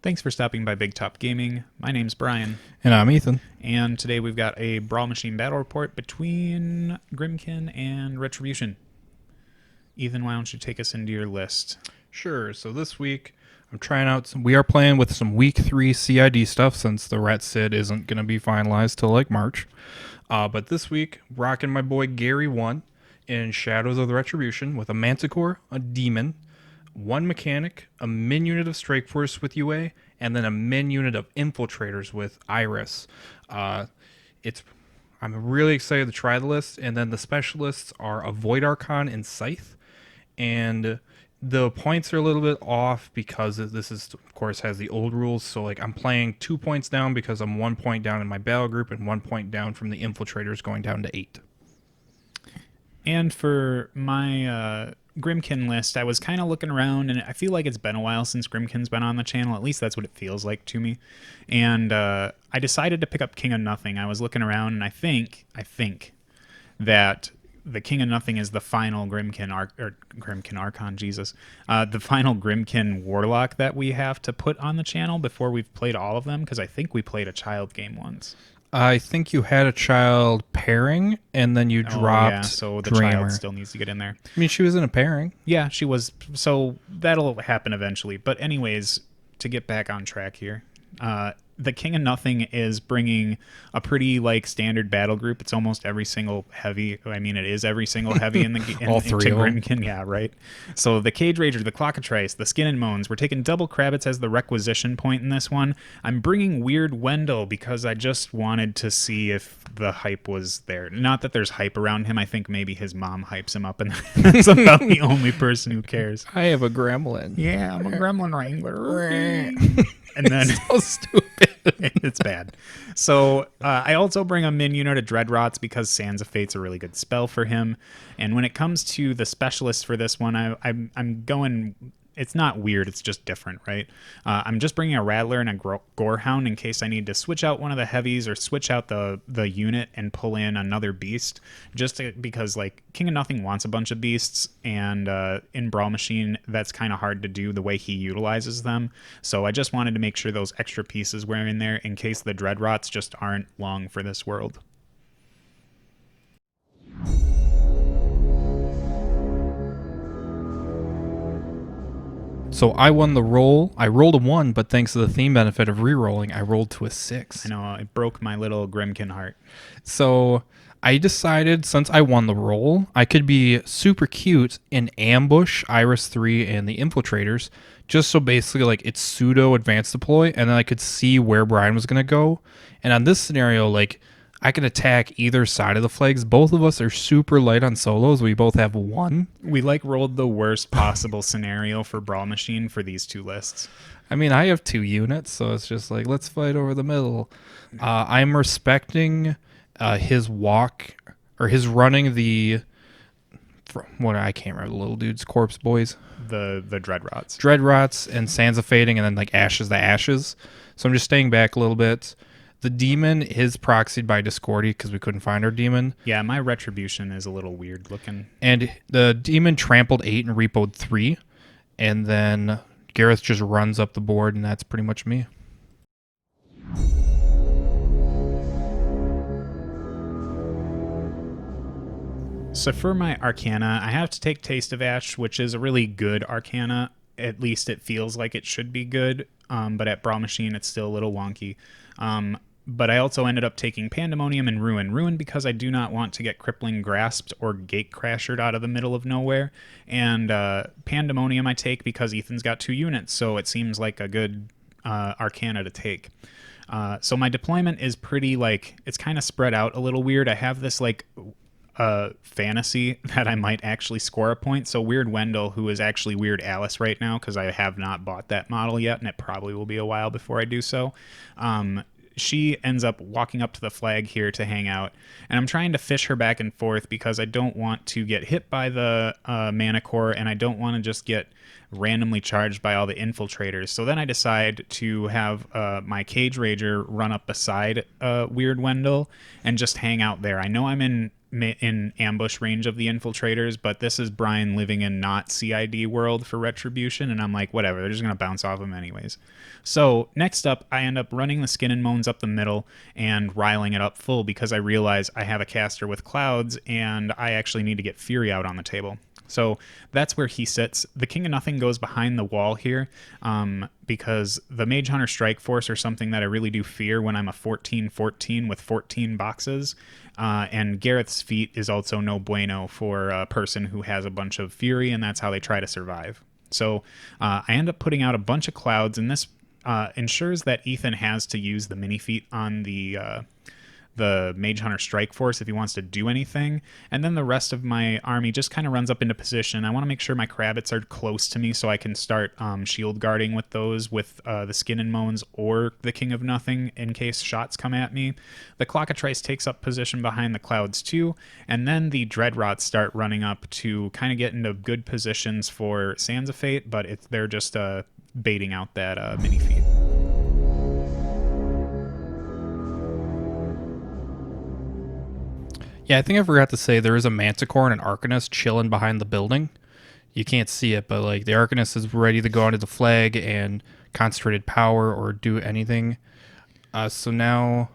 Thanks for stopping by Big Top Gaming. My name's Brian, And I'm Ethan. and today we've got a Brawl Machine battle report between Grymkin and Retribution. Ethan, why don't you take us into your list? Sure. So this week, we are playing with some week 3 CID stuff since the Ret Sid isn't going to be finalized till like March. But this week, rocking my boy Gary 1 in Shadows of the Retribution with a Manticore, a Demon, one Mechanic, a Min unit of Strike Force with UA, and then a Min unit of Infiltrators with Eiryss. I'm really excited to try the list, and then the specialists are a Void Archon and Scythe. And the points are a little bit off because this is, of course, has the old rules. So like I'm playing 2 points down because I'm 1 point down in my battle group and 1 point down from the Infiltrators going down to 8. And for my Grymkin list, I was kind of looking around, and I feel like it's been a while since Grymkin's been on the channel. At least that's what it feels like to me. And I decided to pick up King of Nothing. I was looking around, and I think that the King of Nothing is the final Grymkin Archon, Jesus. The final Grymkin Warlock that we have to put on the channel before we've played all of them, because I think we played a child game once. I think you had a child pairing, and then you dropped. Yeah, so the Dreamer. child still needs to get in there. I mean, she was in a pairing. Yeah, she was. So that'll happen eventually. But anyways, to get back on track here, the King of Nothing is bringing a pretty like standard battle group. It's almost every single heavy. I mean, it is every single heavy in the All three of them. Grymkin. Yeah, right. So the Cage Rager, the Clockatrice, the Skin and Moans. We're taking double Crabbits as the requisition point in this one. I'm bringing Weird Wendell because I just wanted to see if the hype was there. Not that there's hype around him. I think maybe his mom hypes him up, and that's about the only person who cares. I have a Gremlin. Yeah, I'm a Gremlin Wrangler. And then So stupid. it's bad. So I also bring a Min unit of Dreadrots because Sands of Fate's a really good spell for him. And when it comes to the specialists for this one, I'm going. It's not weird. It's just different, right? I'm just bringing a Rattler and a Gorehound in case I need to switch out one of the heavies or switch out the unit and pull in another beast. Because like King of Nothing wants a bunch of beasts, and in Brawl Machine that's kind of hard to do the way he utilizes them. So I just wanted to make sure those extra pieces were in there in case the Dreadrots just aren't long for this world. So I won the roll. I rolled a 1, but thanks to the theme benefit of re-rolling, I rolled to a 6. I know, it broke my little Grymkin heart. So I decided since I won the roll, I could be super cute and ambush Eiryss 3 and the Infiltrators, just so basically like it's pseudo advanced deploy, and then I could see where Brian was going to go. And on this scenario, like I can attack either side of the flags. Both of us are super light on solos. We both have 1. We like rolled the worst possible scenario for Brawl Machine for these two lists. I mean, I have 2 units, so it's just like, let's fight over the middle. I'm respecting his walk, or his running the, what, I can't remember the little dude's corpse boys. The Dreadrots. Dreadrots and Sands of Fading, and then like Ashes the Ashes. So I'm just staying back a little bit. The Demon is proxied by Discordia because we couldn't find our Demon. Yeah, my Retribution is a little weird looking. And the Demon trampled 8 and repoed 3. And then Garryth just runs up the board, and that's pretty much me. So for my Arcana, I have to take Taste of Ash, which is a really good Arcana. At least it feels like it should be good. But at Brawl Machine, it's still a little wonky. But I also ended up taking Pandemonium and Ruin. Ruin because I do not want to get Crippling Grasped or Gate Crashered out of the middle of nowhere. And Pandemonium I take because Ethan's got 2 units, so it seems like a good Arcana to take. So my deployment is pretty, like, it's kind of spread out a little weird. I have this, like, fantasy that I might actually score a point. So Weird Wendell, who is actually Weird Alice right now, because I have not bought that model yet, and it probably will be a while before I do so. She ends up walking up to the flag here to hang out, and I'm trying to fish her back and forth because I don't want to get hit by the Manticore, and I don't want to just get randomly charged by all the Infiltrators. So then I decide to have my Cage Rager run up beside Weird Wendell and just hang out there. I know I'm in in ambush range of the infiltrators, but this is Brian living in not CID world for Retribution, and I'm like, whatever, they're just going to bounce off him anyways. So next up, I end up running the Skin and Moans up the middle and riling it up full because I realize I have a caster with clouds, and I actually need to get Fury out on the table. So that's where he sits. The King of Nothing goes behind the wall here because the Mage Hunter Strike Force are something that I really do fear when I'm a 14-14 with 14 boxes. And Garryth's Feet is also no bueno for a person who has a bunch of Fury, and that's how they try to survive. So I end up putting out a bunch of clouds, and this ensures that Ethan has to use the mini feat on the Mage Hunter Strike Force if he wants to do anything, and then the rest of my army just kind of runs up into position. I want to make sure my Crabbits are close to me so I can start shield guarding with those with the Skin and Moans or the King of Nothing in case shots come at me. The Clockatrice takes up position behind the clouds too, and then the Dreadrots start running up to kind of get into good positions for Sands of Fate, but they're just baiting out that mini feat. Yeah, I think I forgot to say there is a Manticore and an Arcanist chilling behind the building. You can't see it, but like the Arcanist is ready to go onto the flag and concentrated power or do anything. So now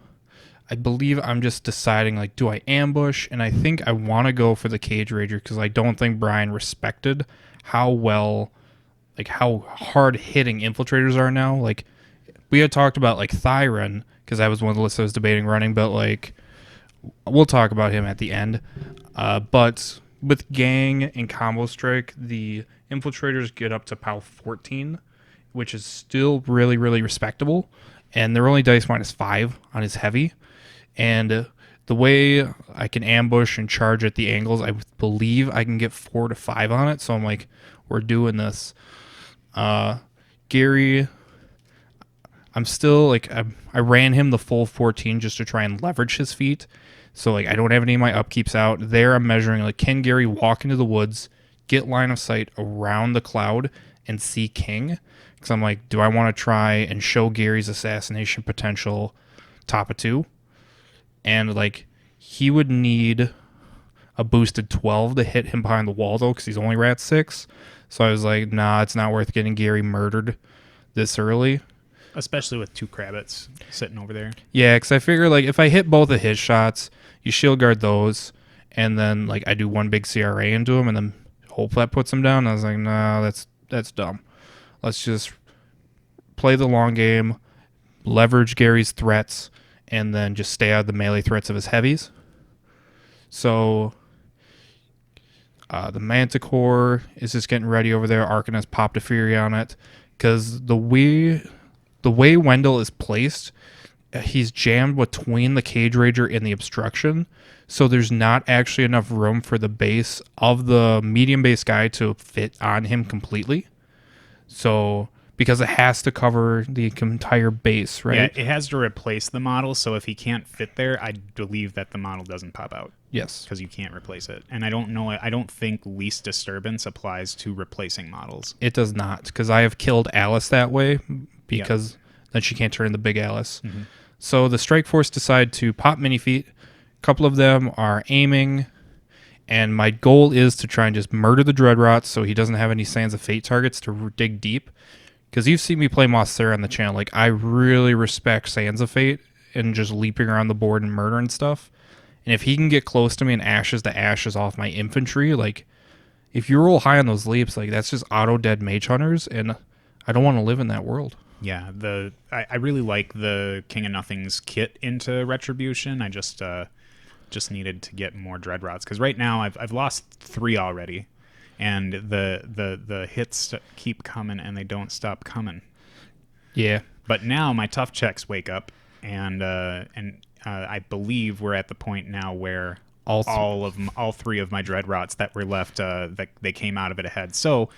I believe I'm just deciding, like, do I ambush? And I think I want to go for the Cage Rager because I don't think Brian respected how well, like, how hard hitting infiltrators are now. Like, we had talked about, like, Thyron because that was one of the lists I was debating running, but, like, we'll talk about him at the end. But with Gang and Combo Strike, the infiltrators get up to POW 14, which is still really, really respectable. And they're only dice -5 on his heavy. And the way I can ambush and charge at the angles, I believe I can get 4 to 5 on it. So I'm like, we're doing this. Gary, I'm still like, I ran him the full 14 just to try and leverage his feet. So like, I don't have any of my upkeeps out. There I'm measuring, like, can Gary walk into the woods, get line of sight around the cloud, and see King? Because I'm like, do I want to try and show Gary's assassination potential top of 2? And like, he would need a boosted 12 to hit him behind the wall though, because he's only rat 6. So I was like, nah, it's not worth getting Gary murdered this early. Especially with 2 Crabbits sitting over there. Yeah, because I figure, like, if I hit both of his shots, you shield guard those, and then, like, I do one big CRA into him, and then hope that puts him down. I was like, nah, that's dumb. Let's just play the long game, leverage Gary's threats, and then just stay out of the melee threats of his heavies. So the Manticore is just getting ready over there. Arcanist popped a Fury on it, because the way Wendell is placed, he's jammed between the Cage Rager and the Obstruction, so there's not actually enough room for the base of the medium base guy to fit on him completely. So, because it has to cover the entire base, right? Yeah, it has to replace the model, so if he can't fit there, I believe that the model doesn't pop out. Yes. Because you can't replace it. And I don't think Least Disturbance applies to replacing models. It does not, because I have killed Alice that way, because then she can't turn into Big Alice. Mm-hmm. So the Strike Force decide to pop mini feet. A couple of them are aiming, and my goal is to try and just murder the Dreadrots so he doesn't have any Sands of Fate targets to dig deep. Because you've seen me play Mossera on the channel. Like, I really respect Sands of Fate and just leaping around the board and murdering stuff. And if he can get close to me and ashes to ashes off my infantry, like, if you roll high on those leaps, like, that's just auto-dead Mage Hunters, and I don't want to live in that world. Yeah, I really like the King of Nothing's kit into Retribution. I just needed to get more Dreadrots, because right now I've lost 3 already, and the hits keep coming and they don't stop coming. Yeah, but now my tough checks wake up, and I believe we're at the point now where all 3 of my Dreadrots that were left, that they came out of it ahead. So.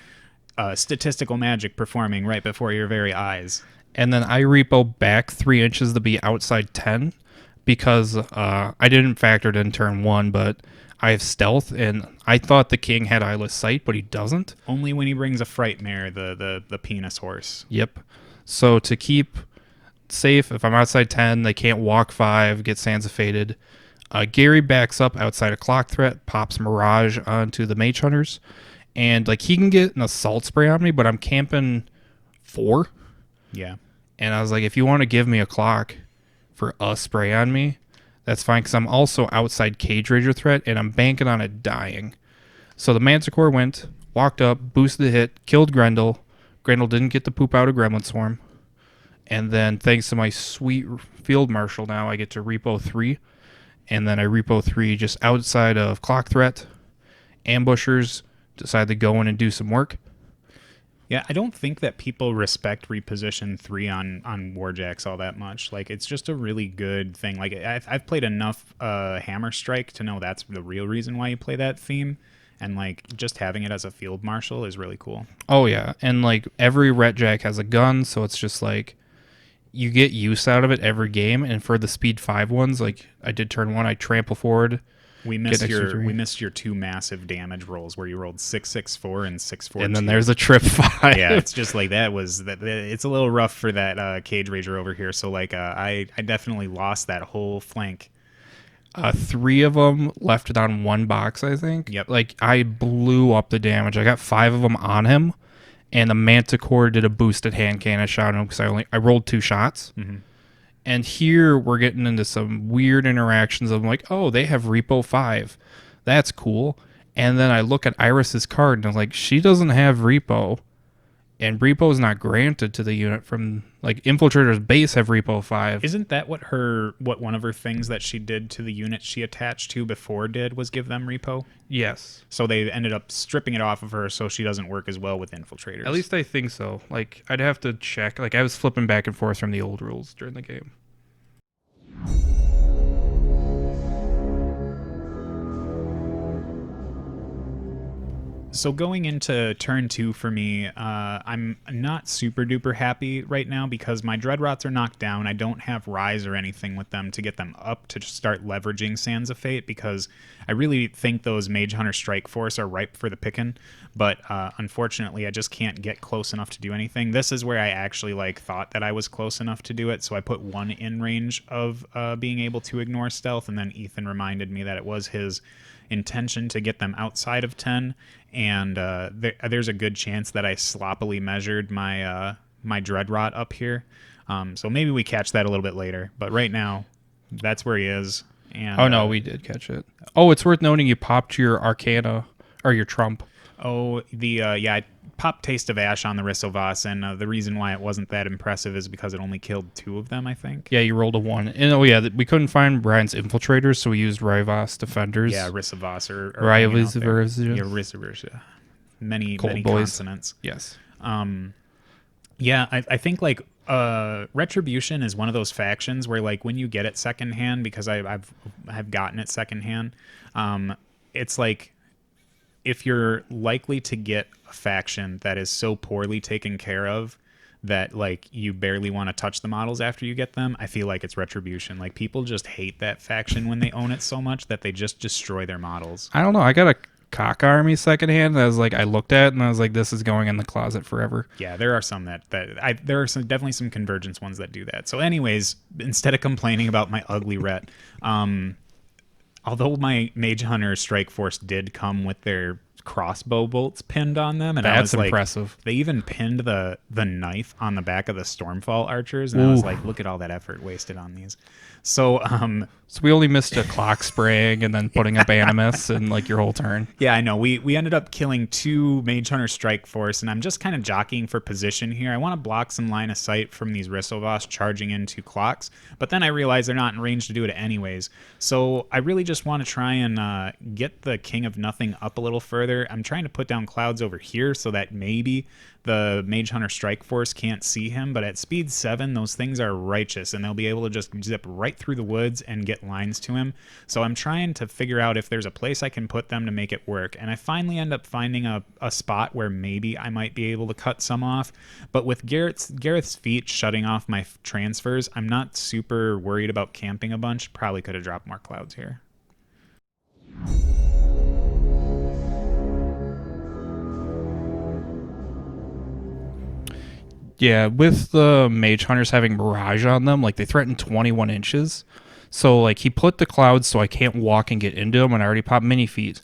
Statistical magic performing right before your very eyes. And then I repo back 3 inches to be outside 10 because I didn't factor it in turn 1, but I have stealth, and I thought the king had eyeless sight, but he doesn't. Only when he brings a Frightmare, the penis horse. Yep. So to keep safe, if I'm outside 10, they can't walk 5, get Sands of Fated. Gary backs up outside a clock threat, pops Mirage onto the Mage Hunters, and like he can get an assault spray on me, but I'm camping 4. Yeah. And I was like, if you want to give me a clock for a spray on me, that's fine, because I'm also outside Cage Rager threat, and I'm banking on it dying. So the Manticore went, walked up, boosted the hit, killed Grendel. Grendel didn't get the poop out of Gremlin Swarm. And then thanks to my sweet Field Marshal now, I get to Repo 3. And then I Repo 3 just outside of Clock Threat. Ambushers decide to go in and do some work. Yeah, I don't think that people respect Reposition 3 on Warjacks all that much. Like, it's just a really good thing. Like, I've played enough Hammer Strike to know that's the real reason why you play that theme. And, like, just having it as a Field Marshal is really cool. Oh, yeah. And, like, every Retjack has a gun, so it's just, like, you get use out of it every game. And for the Speed 5 ones, like, I did turn 1, I trample forward. We missed your 2 massive damage rolls where you rolled 664 and 642. And then there's a trip 5. Yeah, it's just like it's a little rough for that Cage Rager over here. So, like, I definitely lost that whole flank. 3 of them left it on 1 box, I think. Yep. Like, I blew up the damage. I got 5 of them on him, and the Manticore did a boosted hand cannon shot on him because I rolled 2 shots. Mm-hmm. And here we're getting into some weird interactions of like, oh, they have Repo 5. That's cool. And then I look at Eiryss's card, and I'm like, she doesn't have Repo. And Repo is not granted to the unit from, like, Infiltrators base have Repo 5. Isn't that what one of her things that she did to the unit she attached to before did was give them Repo? Yes. So they ended up stripping it off of her so she doesn't work as well with Infiltrators. At least I think so. Like, I'd have to check. Like, I was flipping back and forth from the old rules during the game. So going into turn 2 for me, I'm not super duper happy right now because my Dreadrots are knocked down. I don't have Rise or anything with them to get them up to start leveraging Sands of Fate because I really think those Mage Hunter Strike Force are ripe for the picking. But unfortunately, I just can't get close enough to do anything. This is where I actually thought that I was close enough to do it. So I put 1 in range of being able to ignore stealth, and then Ethan reminded me that it was his intention to get them outside of 10, and there's a good chance that I sloppily measured my my Dreadrot up here. So maybe we catch that a little bit later. But right now, that's where he is. And, oh, no, we did catch it. Oh, it's worth noting you popped your Arcana, or your Trump. Oh, I popped Taste of Ash on the Risovas, and the reason why it wasn't that impressive is because it only killed 2 of them, I think. Yeah, you rolled a 1. And oh yeah, we couldn't find Brian's Infiltrators, so we used Rivas Defenders. Yeah, Risovas or Rivas. Yeah, Risovas. Many boys. Consonants. Yes. Yeah, I think Retribution is one of those factions where when you get it secondhand, because I've gotten it secondhand, it's like if you're likely to get a faction that is so poorly taken care of that you barely want to touch the models after you get them, I feel like it's Retribution. People just hate that faction when they own it so much that they just destroy their models. I don't know. I got a Cock Army secondhand. I looked at it and I was like, this is going in the closet forever. Yeah, there are some there are definitely some Convergence ones that do that. So anyways, instead of complaining about my ugly Ret, although my Mage Hunter Strike Force did come with their crossbow bolts pinned on them, and that's I was impressive. They even pinned the knife on the back of the Stormfall archers, and I was like, look at all that effort wasted on these. So we only missed a clock spraying and then putting up Animus and your whole turn. Yeah, I know. We ended up killing 2 Mage Hunter Strike Force, and I'm just kind of jockeying for position here. I want to block some line of sight from these Risovas charging into clocks, but then I realize they're not in range to do it anyways. So I really just want to try and get the King of Nothing up a little further. I'm trying to put down clouds over here so that maybe the Mage Hunter Strike Force can't see him, but at speed 7, those things are righteous, and they'll be able to just zip right through the woods and get lines to him. So I'm trying to figure out if there's a place I can put them to make it work, and I finally end up finding a spot where maybe I might be able to cut some off. But with Garryth's feet shutting off my transfers, I'm not super worried about camping a bunch. Probably could have dropped more clouds here. Yeah, with the Mage Hunters having Mirage on them, they threaten 21 inches. So like he put the clouds so I can't walk and get into them, and I already popped mini feet.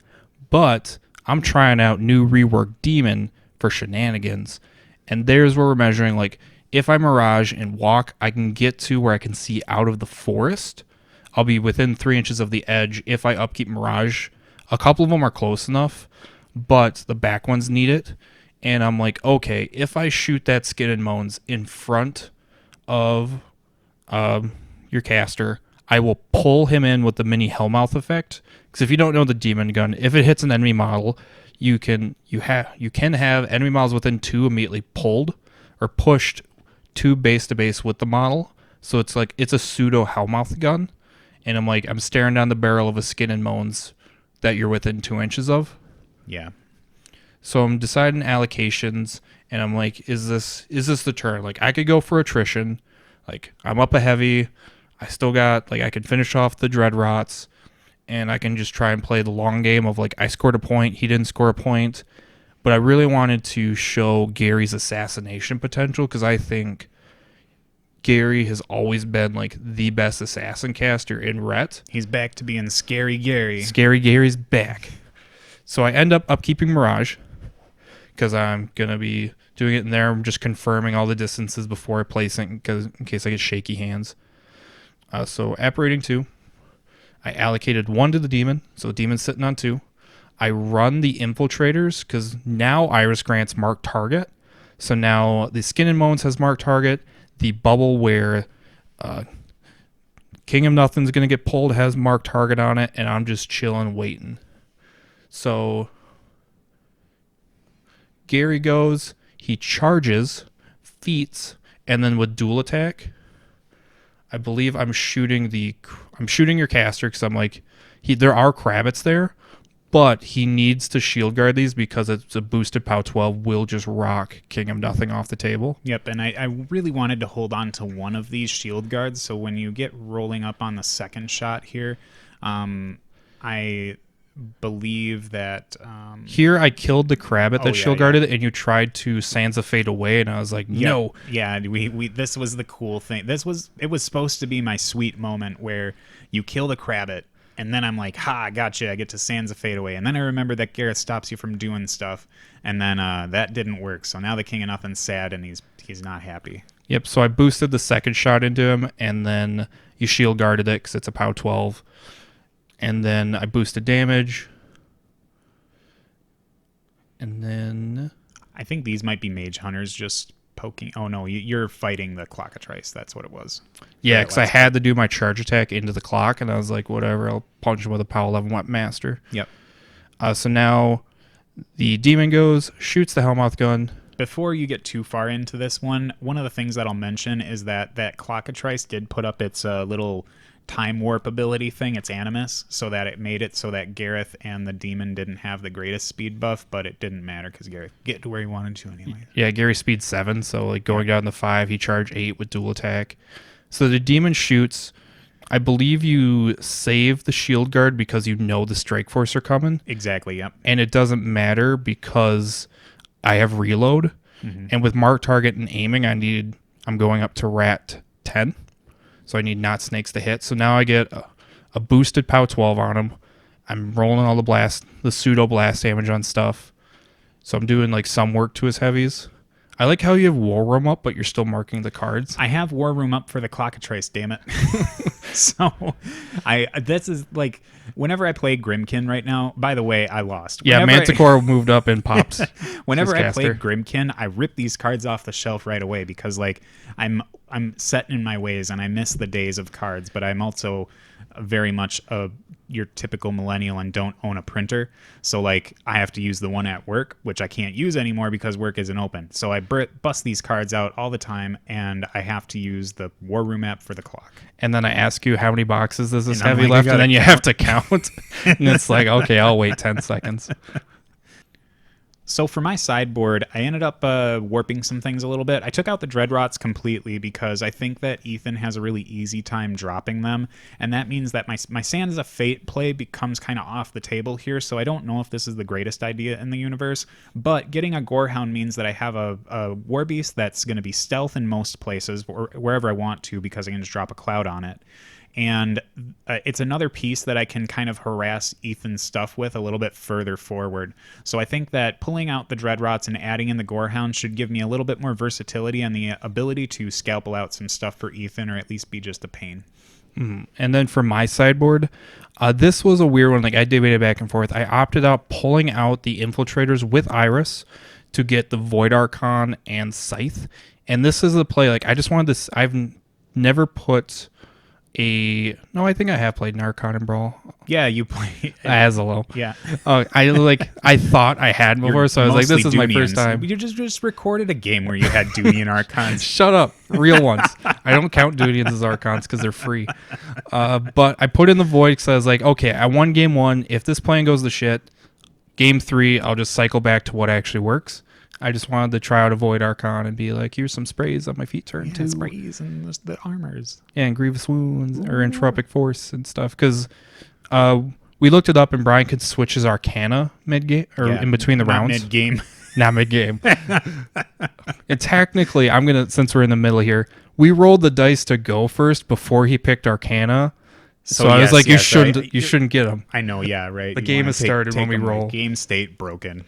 But I'm trying out new reworked demon for shenanigans, and there's where we're measuring. Like if I mirage and walk, I can get to where I can see out of the forest. I'll be within 3 inches of the edge if I upkeep mirage. A couple of them are close enough, but the back ones need it. And I'm like, okay, if I shoot that Skin and Moans in front of your caster, I will pull him in with the mini Hellmouth effect. Because if you don't know the demon gun, if it hits an enemy model, you can have enemy models within 2 immediately pulled or pushed 2 base to base with the model. So it's like it's a pseudo Hellmouth gun, and I'm staring down the barrel of a Skin and Moans that you're within 2 inches of. Yeah. So I'm deciding allocations, and I'm like, is this the turn? Like I could go for attrition. Like I'm up a heavy. I still got I can finish off the Dread Rots, and I can just try and play the long game of I scored a point, he didn't score a point. But I really wanted to show Gary's assassination potential, because I think Gary has always been the best assassin caster in Ret. He's back to being Scary Gary. Scary Gary's back. So I end up upkeeping Mirage, because I'm going to be doing it in there. I'm just confirming all the distances before I place it in case I get shaky hands. So apparating 2. I allocated 1 to the demon, so the demon's sitting on 2. I run the Infiltrators, because now Eiryss grants mark target. So now the Skin and Moans has mark target. The bubble where King of Nothing's going to get pulled has mark target on it, and I'm just chilling, waiting. So Gary goes, he charges, feats, and then with dual attack, I believe I'm shooting your caster, because there are Crabbits there, but he needs to shield guard these because it's a boosted POW 12 will just rock King of Nothing off the table. Yep, and I really wanted to hold on to one of these shield guards, so when you get rolling up on the second shot here, I believe that here I killed the Crabbit that shield guarded yeah. and you tried to Sands of Fade away, and I was like, no. Yeah, we this was the cool thing. It was supposed to be my sweet moment where you kill the Crabbit, and then I'm like, ha, gotcha, I get to Sands of Fade away. And then I remember that Garryth stops you from doing stuff, and then that didn't work. So now the King of Nothing's sad, and he's not happy. Yep, so I boosted the second shot into him, and then you shield guarded it because it's a POW 12. And then I boosted damage. And then I think these might be Mage Hunters just poking. Oh, no, you're fighting the Clockatrice. That's what it was. Yeah, because I had to do my charge attack into the clock, and I was like, whatever, I'll punch him with a POW 11 Weapon Master. Yep. So now the demon goes, shoots the Hellmouth gun. Before you get too far into this one of the things that I'll mention is that Clockatrice did put up its little time warp ability thing, its animus, so that it made it so that Garryth and the demon didn't have the greatest speed buff, but it didn't matter because Garryth get to where he wanted to anyway. Yeah, Gary speed 7, so going down to 5, he charged 8 with dual attack. So the demon shoots. I believe you save the shield guard because you know the strike force are coming. Exactly, yep. And it doesn't matter because I have reload. Mm-hmm. And with mark target and aiming, I'm going up to rat 10. So I need not snakes to hit. So now I get a boosted POW 12 on him. I'm rolling all the pseudo blast damage on stuff. So I'm doing some work to his heavies. I like how you have War Room up, but you're still marking the cards. I have War Room up for the Clockatrice, damn it. So this is whenever I play Grymkin right now, by the way, I lost. Yeah, Manticore moved up and pops. Whenever I play Grymkin, I rip these cards off the shelf right away because I'm set in my ways and I miss the days of cards, but I'm also very much your typical millennial and don't own a printer. So I have to use the one at work, which I can't use anymore because work isn't open. So I bust these cards out all the time, and I have to use the War Room app for the clock. And then I ask you how many boxes is this heavy left, and then you have to count. And it's okay, I'll wait 10 seconds. So for my sideboard, I ended up warping some things a little bit. I took out the Dreadrots completely because I think that Ethan has a really easy time dropping them, and that means that my Sands of Fate play becomes kind of off the table here, so I don't know if this is the greatest idea in the universe, but getting a Gorehound means that I have a Warbeast that's going to be stealth in most places, or wherever I want to, because I can just drop a cloud on it. And it's another piece that I can kind of harass Ethan's stuff with a little bit further forward. So I think that pulling out the Dreadrots and adding in the Gorehound should give me a little bit more versatility and the ability to scalpel out some stuff for Ethan, or at least be just a pain. And then for my sideboard, this was a weird one. Like, I debated back and forth. I opted out pulling out the Infiltrators with Eiryss to get the Void Archon and Scythe. And this is the play. Like, I just wanted this. I've never put no, I think I have played an Archon in Brawl. Yeah, you play Azalo. Yeah. I thought I had before, so I was like, this is my first time. You just recorded a game where you had Dunian Archons. Shut up. Real ones. I don't count Dunians as Archons because they're free. But I put in the Void because I was like, okay, I won game 1. If this plan goes to shit, game 3, I'll just cycle back to what actually works. I just wanted to try out a Void Archon and be like, here's some sprays on my feet turn too. Sprays and the armors. Yeah, and Grievous Wounds or Entropic Force and stuff. Because we looked it up and Brian could switch his Arcana mid-game or in between the rounds. Mid-game. Not mid-game. And technically, since we're in the middle here, we rolled the dice to go first before he picked Arcana. So I was like, you shouldn't get him. I know, yeah, right. The game has started when we roll. Game state broken.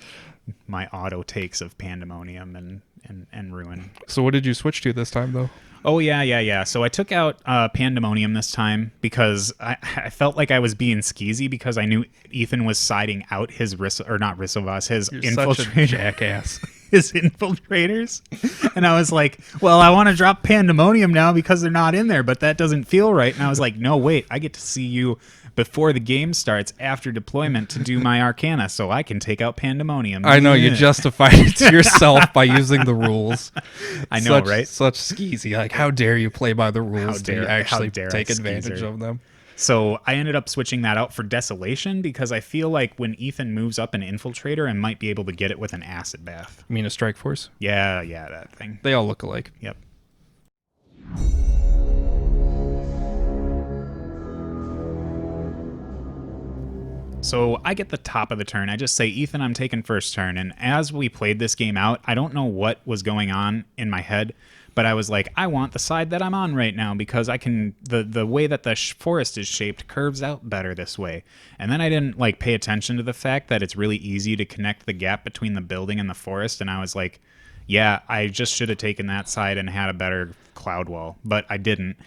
My auto takes of Pandemonium and Ruin. So what did you switch to this time, though? Oh, yeah. So I took out Pandemonium this time because I felt like I was being skeezy because I knew Ethan was siding out his his Infiltrators. Such a jackass. His Infiltrators. And I was like, well, I want to drop Pandemonium now because they're not in there, but that doesn't feel right. And I was like, no, wait, I get to see you before the game starts after deployment to do my Arcana, so I can take out Pandemonium. I know, you justified it to yourself by using the rules. I know, right? Such skeezy. Like, how dare you play by the rules to actually take advantage of them? So I ended up switching that out for Desolation because I feel like when Ethan moves up an Infiltrator, I might be able to get it with an Acid Bath. You mean a Strike Force? Yeah, that thing. They all look alike. Yep. So I get the top of the turn. I just say, Ethan, I'm taking first turn. And as we played this game out, I don't know what was going on in my head, but I was like, I want the side that I'm on right now because I can, the way that the forest is shaped curves out better this way. And then I didn't pay attention to the fact that it's really easy to connect the gap between the building and the forest. And I was like, yeah, I just should have taken that side and had a better cloud wall, but I didn't.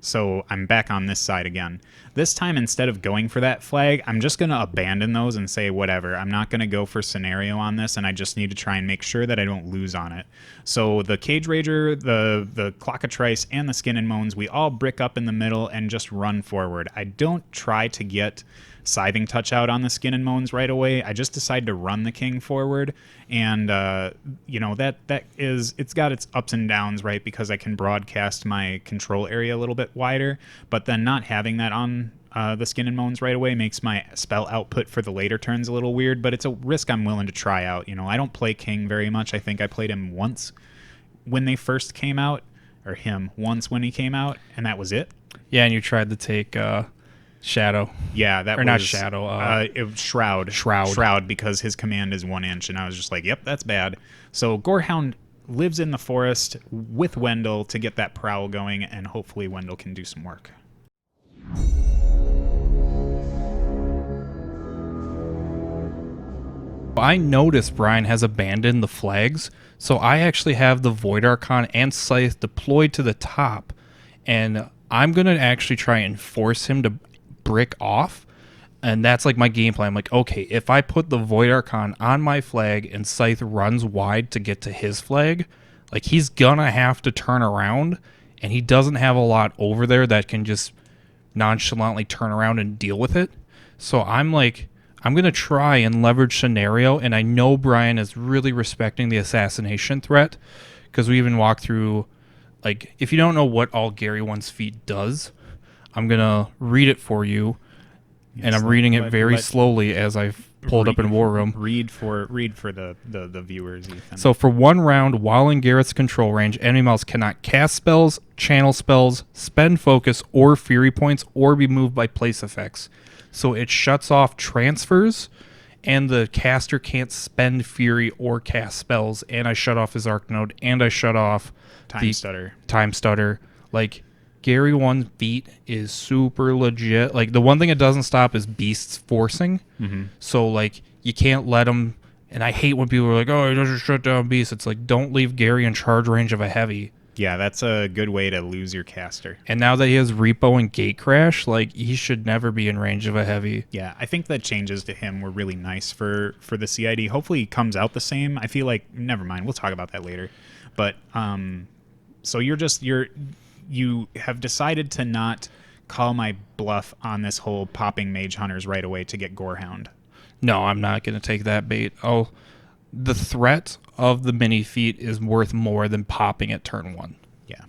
So I'm back on this side again. This time, instead of going for that flag, I'm just going to abandon those and say, whatever. I'm not going to go for scenario on this, and I just need to try and make sure that I don't lose on it. So the Cage Rager, the Clockatrice, and the Skin and Moans, we all brick up in the middle and just run forward. I don't try to get Scything Touch out on the Skin and Moans right away. I just decide to run the King forward, and it's got its ups and downs, right? Because I can broadcast my control area a little bit wider, but then not having that on the Skin and Moans right away makes my spell output for the later turns a little weird. But it's a risk I'm willing to try out. I don't play King very much. I think I played him once when they first came out, or him once when he came out, and that was it. Yeah, and you tried to take Shadow. Yeah, that was not Shadow. It was Shroud. Shroud, because his command is 1 inch, and I was just like, yep, that's bad. So Gorehound lives in the forest with Wendell to get that prowl going, and hopefully Wendell can do some work. I noticed Brian has abandoned the flags, so I actually have the Void Archon and Scythe deployed to the top, and I'm going to actually try and force him to brick off, and that's my game plan. I'm like, okay, if I put the Void Archon on my flag and Scythe runs wide to get to his flag, he's gonna have to turn around, and he doesn't have a lot over there that can just nonchalantly turn around and deal with it. So I'm gonna try and leverage scenario, and I know Brian is really respecting the assassination threat, because we even walked through, if you don't know what all Gary One's Feet does, I'm going to read it for you, and I'm reading it very slowly as I've pulled up in War Room. Read for the viewers, Ethan. So for 1 round, while in Garrett's control range, enemy models cannot cast spells, channel spells, spend focus or fury points, or be moved by place effects. So it shuts off transfers, and the caster can't spend fury or cast spells, and I shut off his arc node, and I shut off Time Stutter. Time Stutter. Gary 1's feat is super legit. Like, the one thing it doesn't stop is beasts forcing. So, like, you can't let him. And I hate when people are like, oh, he doesn't shut down beasts. It's like, don't leave Gary in charge range of a heavy. Yeah, that's a good way to lose your caster. And now that he has Repo and Gate Crash, like, he should never be in range of a heavy. Yeah, I think the changes to him were really nice for the CID. Hopefully he comes out the same. I feel like, never mind, we'll talk about that later. But, so you have decided to not call my bluff on this whole popping Mage Hunters right away to get Gorehound. No, I'm not going to take that bait. Oh, the threat of the mini feat is worth more than popping at turn 1. Yeah.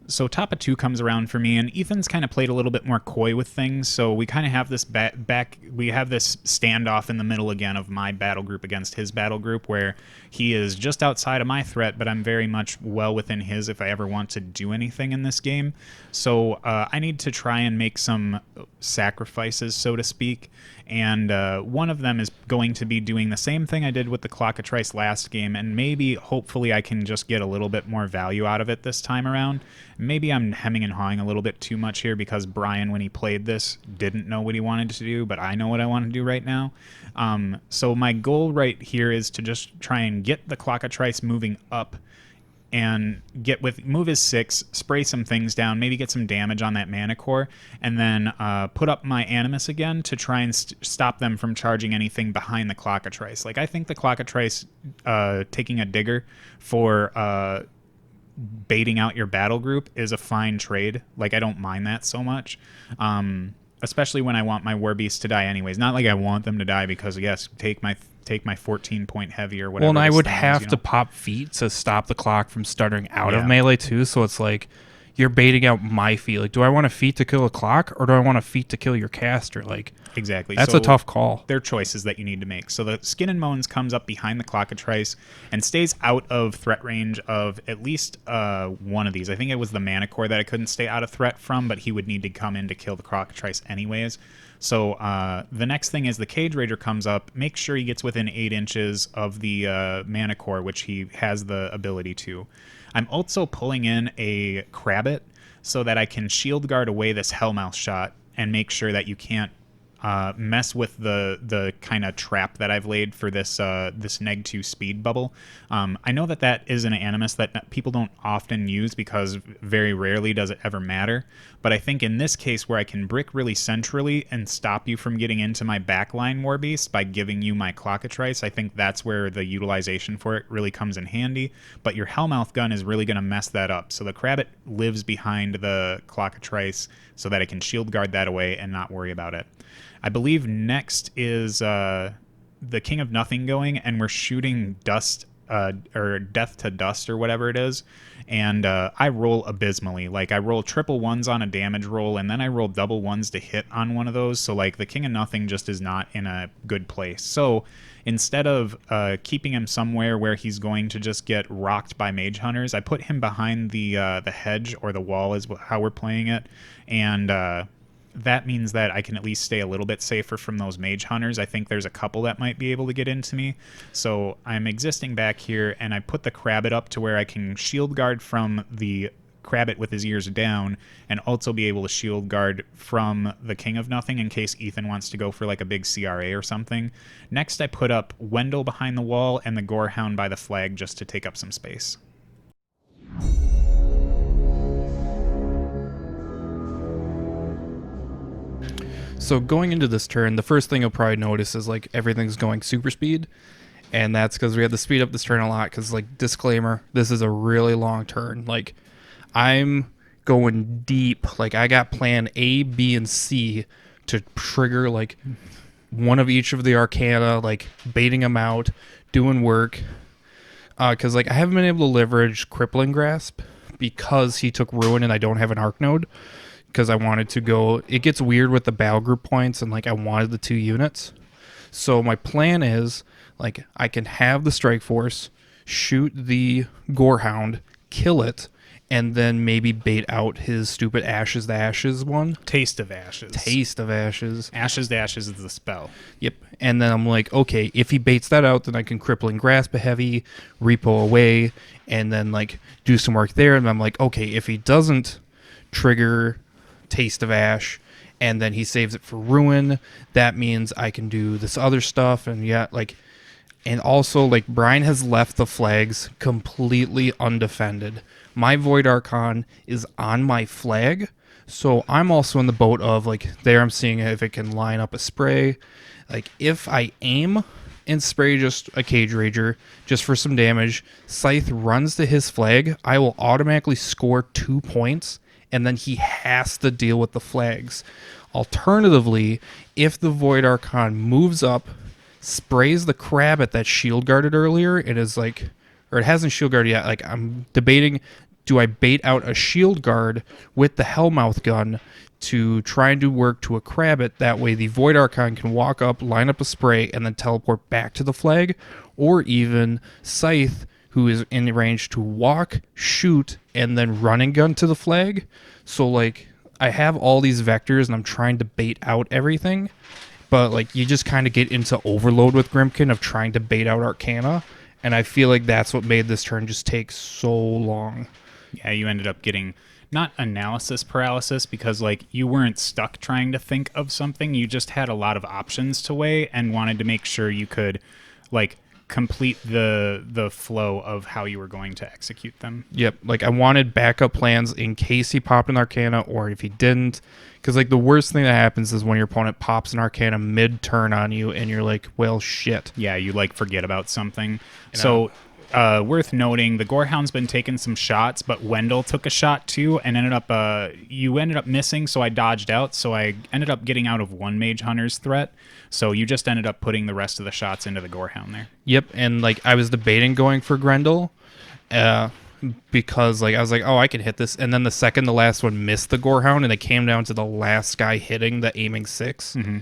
So top of 2 comes around for me, and Ethan's kind of played a little bit more coy with things. So we kind of have this we have this standoff in the middle again of my battle group against his battle group, where he is just outside of my threat, but I'm very much well within his if I ever want to do anything in this game. So I need to try and make some sacrifices, so to speak. And one of them is going to be doing the same thing I did with the Clockatrice last game, and maybe, hopefully, I can just get a little bit more value out of it this time around. Maybe I'm hemming and hawing a little bit too much here because Brian, when he played this, didn't know what he wanted to do, but I know what I want to do right now. So my goal right here is to just try and get the Clockatrice moving up and move his 6, spray some things down, maybe get some damage on that Manticore, and then put up my Animus again to try and stop them from charging anything behind the Clockatrice. Like, I think the Clockatrice taking a digger for baiting out your battle group is a fine trade. Like, I don't mind that so much. Especially when I want my War Beasts to die anyways. Not like I want them to die because, yes, take my 14-point heavy or whatever. Well, and I would have to pop feet to stop the clock from starting out of melee too. So it's like you're baiting out my feet. Like, do I want a feat to kill a clock or do I want a feat to kill your caster? Like, exactly. That's a tough call. They're choices that you need to make. So the Skin and Moans comes up behind the Clockatrice and stays out of threat range of at least one of these. I think it was the Manticore that I couldn't stay out of threat from, but he would need to come in to kill the Clockatrice anyways. So the next thing is the Cage Raider comes up. Make sure he gets within 8 inches of the Manticore, which he has the ability to. I'm also pulling in a Crabbit so that I can shield guard away this Hellmouth shot and make sure that you can't mess with the kind of trap that I've laid for this this neg 2 speed bubble. I know that is an Animus that people don't often use because very rarely does it ever matter, but I think in this case where I can brick really centrally and stop you from getting into my backline War Beast by giving you my Clockatrice, I think that's where the utilization for it really comes in handy, but your Hellmouth gun is really going to mess that up. So the Crabbit lives behind the Clockatrice so that I can shield guard that away and not worry about it. I believe next is the King of Nothing going, and we're shooting dust or death to dust or whatever it is, and I roll abysmally. Like, I roll triple 1s on a damage roll, and then I roll double 1s to hit on one of those, so like the King of Nothing just is not in a good place. So instead of keeping him somewhere where he's going to just get rocked by Mage Hunters, I put him behind the hedge or the wall is how we're playing it, and that means that I can at least stay a little bit safer from those Mage Hunters. I think there's a couple that might be able to get into me. So I'm existing back here, and I put the Crabbit up to where I can shield guard from the Crabbit with his ears down, and also be able to shield guard from the King of Nothing in case Ethan wants to go for like a big CRA or something. Next, I put up Wendell behind the wall and the Gorehound by the flag just to take up some space. So going into this turn, the first thing you'll probably notice is like everything's going super speed, and that's because we had to speed up this turn a lot because, like, disclaimer, this is a really long turn. Like, I'm going deep. Like, I got plan A, B, and C to trigger like one of each of the Arcana, like baiting them out, doing work. Because like I haven't been able to leverage Crippling Grasp because he took Ruin and I don't have an Arc Node. Because I wanted to go, it gets weird with the battle group points, and like I wanted the 2 units. So my plan is like I can have the Strike Force, shoot the Gorehound, kill it, and then maybe bait out his stupid Ashes to Ashes one. Taste of Ashes. Taste of Ashes. Ashes to Ashes is the spell. Yep. And then I'm like, okay, if he baits that out, then I can Crippling Grasp a heavy, repo away, and then like do some work there. And I'm like, okay, if he doesn't trigger Taste of Ash, and then he saves it for Ruin, that means I can do this other stuff. And yeah, like, and also like Brian has left the flags completely undefended. My Void Archon is on my flag, so I'm also in the boat of like there I'm seeing if it can line up a spray. Like if I aim and spray just a Cage Rager just for some damage, Scythe runs to his flag, I will automatically score 2 points, and then he has to deal with the flags. Alternatively, if the Void Archon moves up, sprays the Crabbit that shield guarded earlier, it is like, or it hasn't shield guarded yet, like I'm debating, do I bait out a shield guard with the Hellmouth gun to try and do work to a Crabbit? That way the Void Archon can walk up, line up a spray, and then teleport back to the flag. Or even Scythe, who is in range to walk, shoot, and then run and gun to the flag. So like I have all these vectors and I'm trying to bait out everything. But like you just kind of get into overload with Grymkin of trying to bait out Arcana. And I feel like that's what made this turn just take so long. Yeah, you ended up getting not analysis paralysis because like you weren't stuck trying to think of something. You just had a lot of options to weigh and wanted to make sure you could like complete the flow of how you were going to execute them. Yep, like I wanted backup plans in case he popped an Arcana or if he didn't. Because like the worst thing that happens is when your opponent pops an Arcana mid-turn on you and you're like, well, shit. Yeah, you like forget about something. So worth noting, the Gorehound's been taking some shots, but Wendell took a shot too and ended up you ended up missing, so I dodged out, so I ended up getting out of one Mage Hunter's threat. So you just ended up putting the rest of the shots into the Gorehound there. Yep, and like I was debating going for Grendel because like I was like, oh, I can hit this, and then the second the last one missed the Gorehound and it came down to the last guy hitting the aiming 6. Mm-hmm.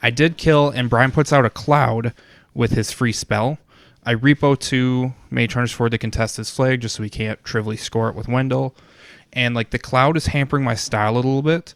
I did kill, and Brian puts out a Cloud with his free spell. I repo 2 Mage Hunters for to contest his flag just so he can't trivially score it with Wendell. And like the Cloud is hampering my style a little bit,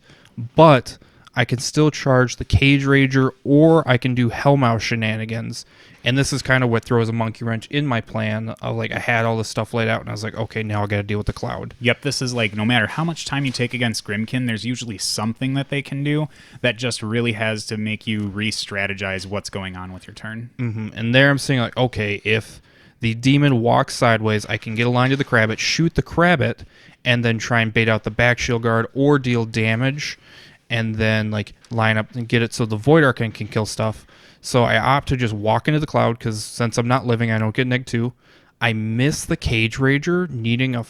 but I can still charge the Cage Rager or I can do Hellmouth shenanigans. And this is kind of what throws a monkey wrench in my plan of like I had all this stuff laid out and I was like, okay, now I got to deal with the Cloud. Yep, this is like no matter how much time you take against Grymkin, there's usually something that they can do that just really has to make you re-strategize what's going on with your turn. Mm-hmm. And there I'm saying like, okay, if the demon walks sideways, I can get a line to the Crabbit, shoot the Crabbit, and then try and bait out the back shield guard or deal damage, and then like line up and get it so the Void Archon can kill stuff. So I opt to just walk into the Cloud because since I'm not living, I don't get -2. I miss the Cage Rager needing a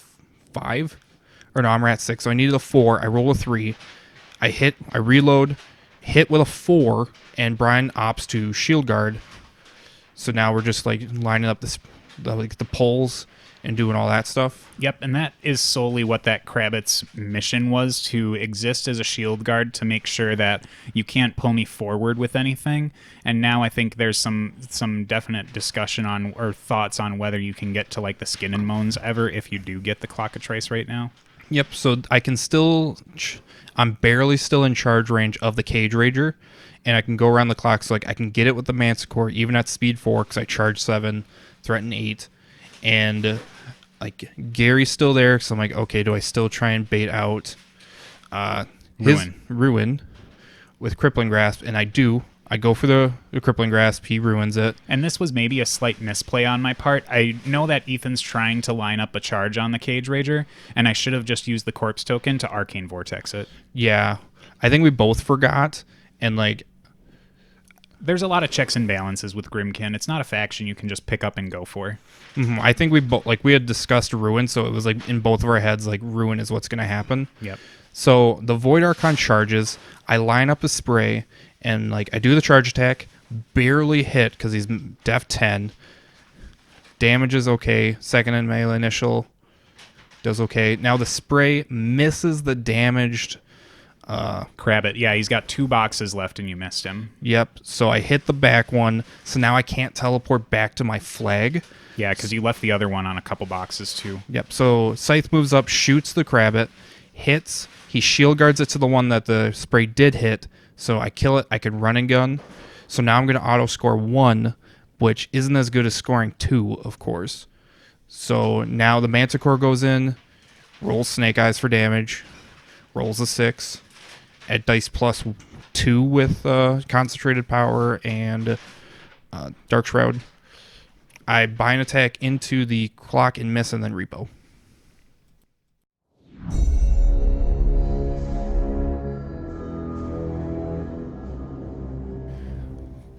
5. Or no, I'm at 6. So I needed a 4. I roll a 3. I hit, I reload, hit with a 4, and Brian opts to shield guard. So now we're just like lining up the poles and doing all that stuff. Yep, and that is solely what that Crabbit's mission was, to exist as a shield guard to make sure that you can't pull me forward with anything. And now I think there's some definite discussion on or thoughts on whether you can get to like the Skin and Moans ever if you do get the Clockatrice right now. Yep, so I can still, I'm barely still in charge range of the Cage Rager, and I can go around the clock, so like I can get it with the Manticore even at speed 4 because I charge 7, threaten 8, and like Gary's still there, so I'm like, okay, do I still try and bait out his Ruin with Crippling Grasp? And I do. I go for the Crippling Grasp. He ruins it. And this was maybe a slight misplay on my part. I know that Ethan's trying to line up a charge on the Cage Rager, and I should have just used the Corpse Token to Arcane Vortex it. Yeah. I think we both forgot, and like there's a lot of checks and balances with Grymkin. It's not a faction you can just pick up and go for. Mm-hmm. I think we both we had discussed Ruin, so it was like in both of our heads like Ruin is what's going to happen. Yep. So the Void Archon charges. I line up a spray, and like I do the charge attack, barely hit because he's def 10. Damage is okay. Second in melee initial does okay. Now the spray misses the damaged Crabbit. Yeah, he's got 2 boxes left and you missed him. Yep. So I hit the back one. So now I can't teleport back to my flag. Yeah, because you left the other one on a couple boxes too. Yep. So Scythe moves up, shoots the Crabbit, hits. He shield guards it to the one that the spray did hit. So I kill it. I can run and gun. So now I'm going to auto score 1, which isn't as good as scoring 2, of course. So now the Manticore goes in, rolls Snake Eyes for damage, rolls a 6. At dice +2 with concentrated power and Dark Shroud. I buy an attack into the clock and miss and then repo.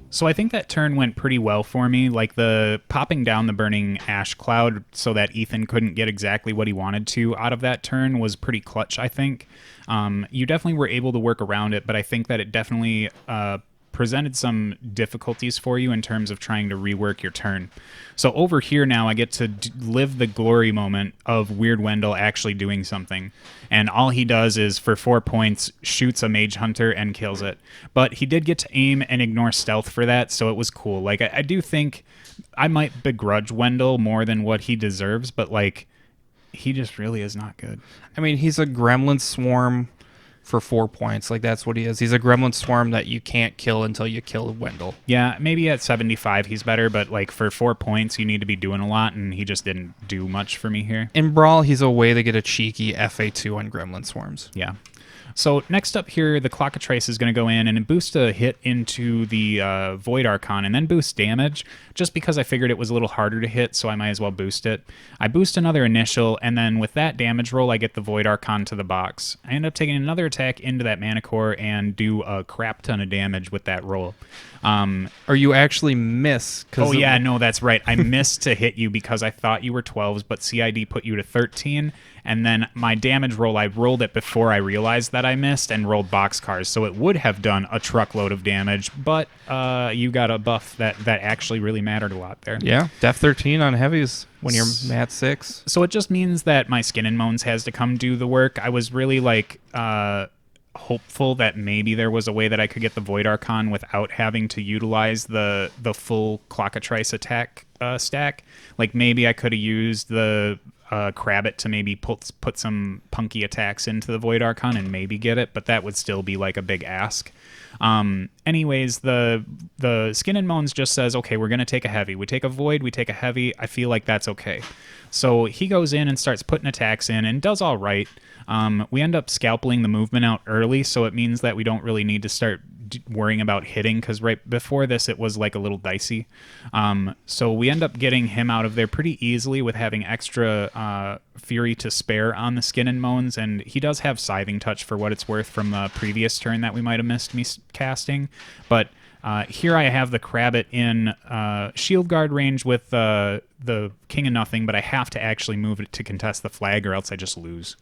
So I think that turn went pretty well for me. Like the popping down the burning ash cloud so that Ethan couldn't get exactly what he wanted to out of that turn was pretty clutch, I think. You definitely were able to work around it, but I think that it definitely presented some difficulties for you in terms of trying to rework your turn. So over here now I get to live the glory moment of Weird Wendell actually doing something. And all he does is, for 4 points, shoots a Mage Hunter and kills it. But he did get to aim and ignore stealth for that, so it was cool. Like, I do think I might begrudge Wendell more than what he deserves, but, like, he just really is not good. I mean, he's a Gremlin Swarm for 4 points. Like, that's what he is. He's a Gremlin Swarm that you can't kill until you kill Wendell. Yeah, maybe at 75 he's better, but like for 4 points you need to be doing a lot, and he just didn't do much for me here. In Brawl, he's a way to get a cheeky FA2 on Gremlin Swarms. Yeah. So next up here, the Clockatrice is going to go in and boost a hit into the Void Archon and then boost damage, just because I figured it was a little harder to hit, so I might as well boost it. I boost another initial, and then with that damage roll, I get the Void Archon to the box. I end up taking another attack into that Manticore and do a crap ton of damage with that roll. Or you actually miss. Oh, yeah, no, that's right. I missed to hit you because I thought you were 12s, but CID put you to 13. And then my damage roll, I rolled it before I realized that I missed and rolled boxcars. So it would have done a truckload of damage, but you got a buff that actually really mattered a lot there. Yeah, Def 13 on heavies when you're Mat 6. So it just means that my Skin and Moans has to come do the work. I was really like hopeful that maybe there was a way that I could get the Void Archon without having to utilize the full Clockatrice attack stack. Like maybe I could have used the Crabbit to maybe put some punky attacks into the Void Archon and maybe get it, but that would still be like a big ask. Anyways, the Skin and Moans just says, okay, we're going to take a heavy. We take a Void, we take a heavy. I feel like that's okay. So he goes in and starts putting attacks in and does all right. We end up scalpeling the movement out early, so it means that we don't really need to start worrying about hitting, because right before this it was like a little dicey. So we end up getting him out of there pretty easily with having extra fury to spare on the Skin and Moans, and he does have Scything Touch for what it's worth from the previous turn that we might have missed me casting. But here I have the Crabbit in shield guard range with the King of Nothing, but I have to actually move it to contest the flag or else I just lose.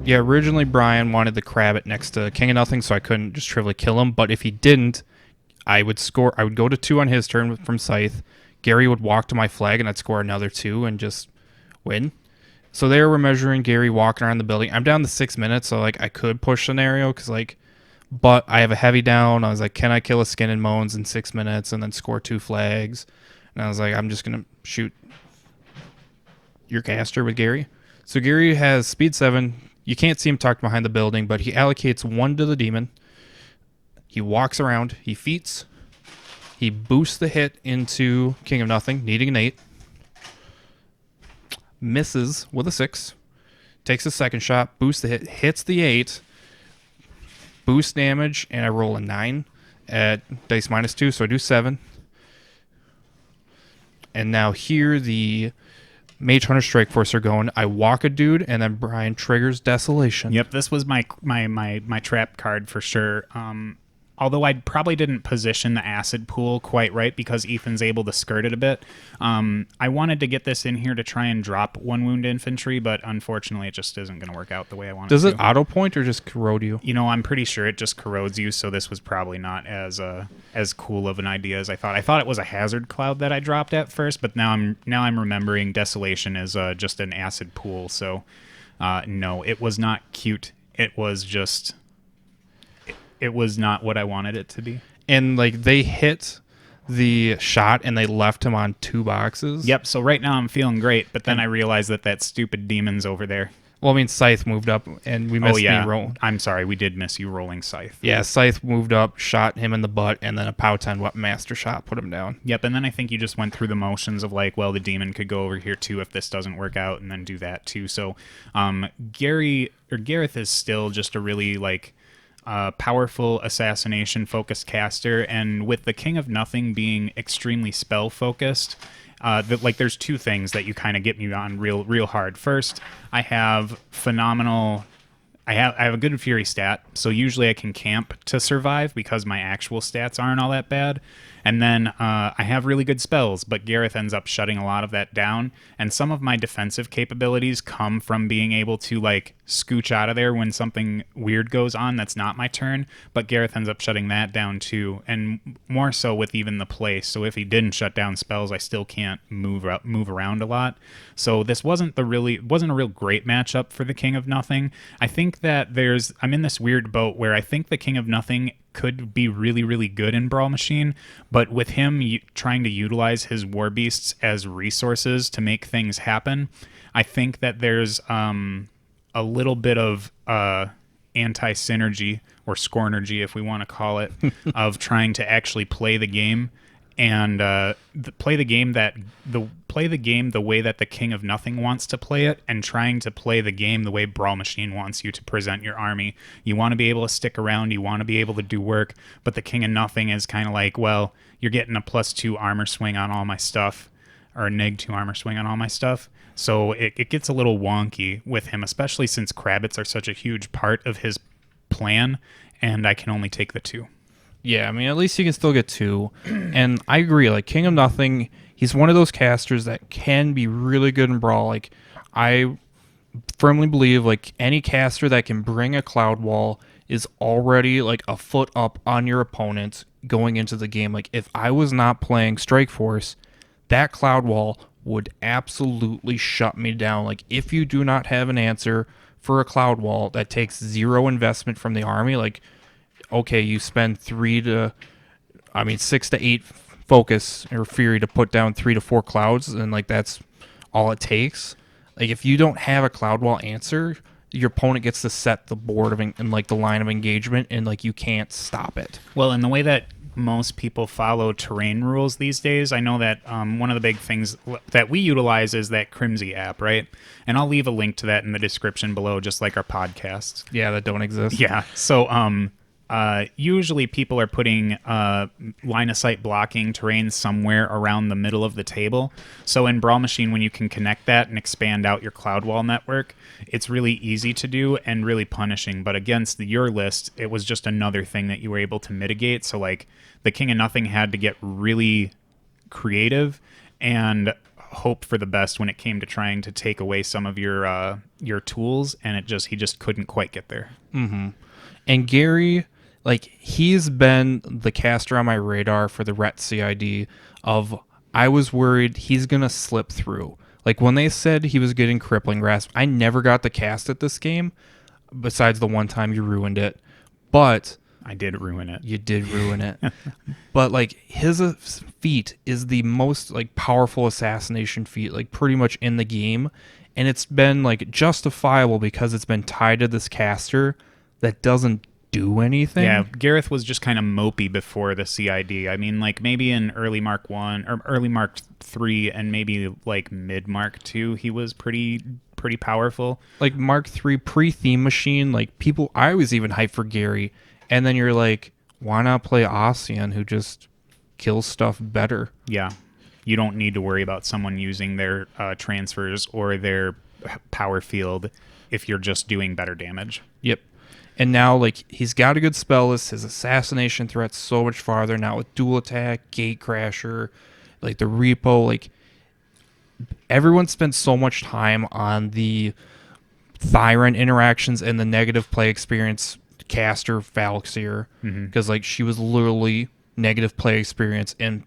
Yeah, originally Brian wanted the Crabbit next to King of Nothing, so I couldn't just trivially kill him. But if he didn't, I would go to 2 on his turn from Scythe. Gary would walk to my flag, and I'd score another 2 and just win. So there we're measuring Gary walking around the building. I'm down to 6 minutes, so like I could push scenario, but I have a heavy down. I was like, can I kill a Skin and Moans in 6 minutes and then score 2 flags? And I was like, I'm just gonna shoot your caster with Gary. So Gary has speed 7. You can't see him tucked behind the building, but he allocates 1 to the demon. He walks around. He feats. He boosts the hit into King of Nothing, needing an 8. Misses with a 6. Takes a second shot. Boosts the hit. Hits the 8. Boost damage, and I roll a 9 at dice -2, so I do 7. And now here the Mage Hunter Strike Force are going. I walk a dude, and then Brian triggers Desolation. Yep, this was my trap card for sure. although I probably didn't position the acid pool quite right because Ethan's able to skirt it a bit. I wanted to get this in here to try and drop 1 wound infantry, but unfortunately it just isn't going to work out the way I want it to. Does it auto point or just corrode you? You know, I'm pretty sure it just corrodes you, so this was probably not as cool of an idea as I thought. I thought it was a hazard cloud that I dropped at first, but now I'm remembering Desolation is just an acid pool, so no, it was not cute. It was just... It was not what I wanted it to be. And like they hit the shot and they left him on 2 boxes. Yep. So right now I'm feeling great, but then I realized that stupid demon's over there. Well, I mean, Scythe moved up and we missed me rolling. I'm sorry, we did miss you rolling Scythe. Yeah, Scythe moved up, shot him in the butt, and then a POW 10 weapon master shot put him down. Yep. And then I think you just went through the motions of like, well, the demon could go over here too if this doesn't work out, and then do that too. So Garryth is still just a really like powerful assassination focused caster, and with the King of Nothing being extremely spell focused, there's 2 things that you kind of get me on real hard. First, I have phenomenal. I have a good Fury stat, so usually I can camp to survive because my actual stats aren't all that bad. And then I have really good spells, but Garryth ends up shutting a lot of that down. And some of my defensive capabilities come from being able to like scooch out of there when something weird goes on that's not my turn. But Garryth ends up shutting that down too, and more so with even the place. So if he didn't shut down spells, I still can't move around a lot. So this wasn't a real great matchup for the King of Nothing. I think that I'm in this weird boat where I think the King of Nothing could be really, really good in Brawl Machine, but with him trying to utilize his war beasts as resources to make things happen, I think that there's a little bit of anti-synergy or scornergy, if we want to call it, of trying to actually play the game and play the game the way that the King of Nothing wants to play it, and trying to play the game the way Brawl Machine wants you to present your army. You want to be able to stick around, you want to be able to do work, but the King of Nothing is kind of like, well, you're getting a +2 armor swing on all my stuff, or a -2 armor swing on all my stuff. So it gets a little wonky with him, especially since Crabbits are such a huge part of his plan, and I can only take the 2. Yeah, I mean, at least you can still get 2. And I agree, like, King of Nothing, he's one of those casters that can be really good in Brawl. Like, I firmly believe, like, any caster that can bring a Cloud Wall is already, like, a foot up on your opponent going into the game. Like, if I was not playing Strike Force, that Cloud Wall would absolutely shut me down. Like, if you do not have an answer for a Cloud Wall that takes 0 investment from the army, like, okay, you spend 6 to 8 focus or fury to put down 3 to 4 clouds, and like that's all it takes. Like, if you don't have a Cloud Wall answer, your opponent gets to set the board and like the line of engagement, and like you can't stop it. Well, in the way that most people follow terrain rules these days, I know that one of the big things that we utilize is that Crimsy app, right? And I'll leave a link to that in the description below, just like our podcasts. Yeah, that don't exist. Yeah. So usually people are putting line of sight blocking terrain somewhere around the middle of the table. So in Brawl Machine, when you can connect that and expand out your Cloud Wall network, it's really easy to do and really punishing. But against your list, it was just another thing that you were able to mitigate. So like the King of Nothing had to get really creative and hope for the best when it came to trying to take away some of your tools, and he just couldn't quite get there. Mm-hmm. And Gary, like, he's been the caster on my radar for the Ret CID of, I was worried he's going to slip through. Like, when they said he was getting Crippling Grasp, I never got the cast at this game, besides the one time you ruined it. But I did ruin it. You did ruin it. But, like, his feat is the most, like, powerful assassination feat, like, pretty much in the game. And it's been, like, justifiable because it's been tied to this caster that doesn't do anything. Yeah, Garryth was just kind of mopey before the CID. I mean, like, maybe in early Mark 1 or early Mark 3 and maybe like mid Mark 2, he was pretty powerful. Like Mark 3 pre-theme machine, like, people, I was even hyped for Gary, and then you're like, why not play Ossian, who just kills stuff better? Yeah, you don't need to worry about someone using their transfers or their power field if you're just doing better damage. Yep. And now, like, he's got a good spell list. His assassination threat's so much farther now with dual attack, gate crasher, like the repo. Like, everyone spent so much time on the Thyron interactions and the negative play experience caster Falxier, because like she was literally negative play experience and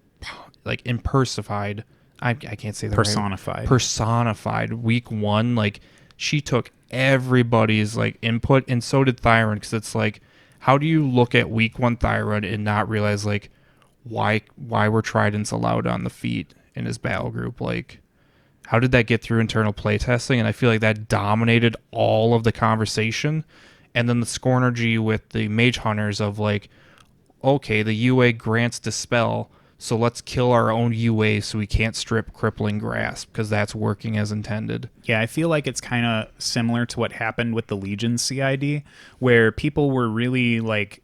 like impersified. I can't say the personified week 1. Like, she took everybody's like input, and so did Thyron, because it's like, how do you look at week 1 Thyron and not realize like why were Tridents allowed on the feet in his battle group? Like, how did that get through internal playtesting? And I feel like that dominated all of the conversation. And then the Scornergy with the Mage Hunters of like, okay, the UA grants Dispel, so let's kill our own UA so we can't strip Crippling Grasp, because that's working as intended. Yeah, I feel like it's kind of similar to what happened with the Legion CID, where people were really like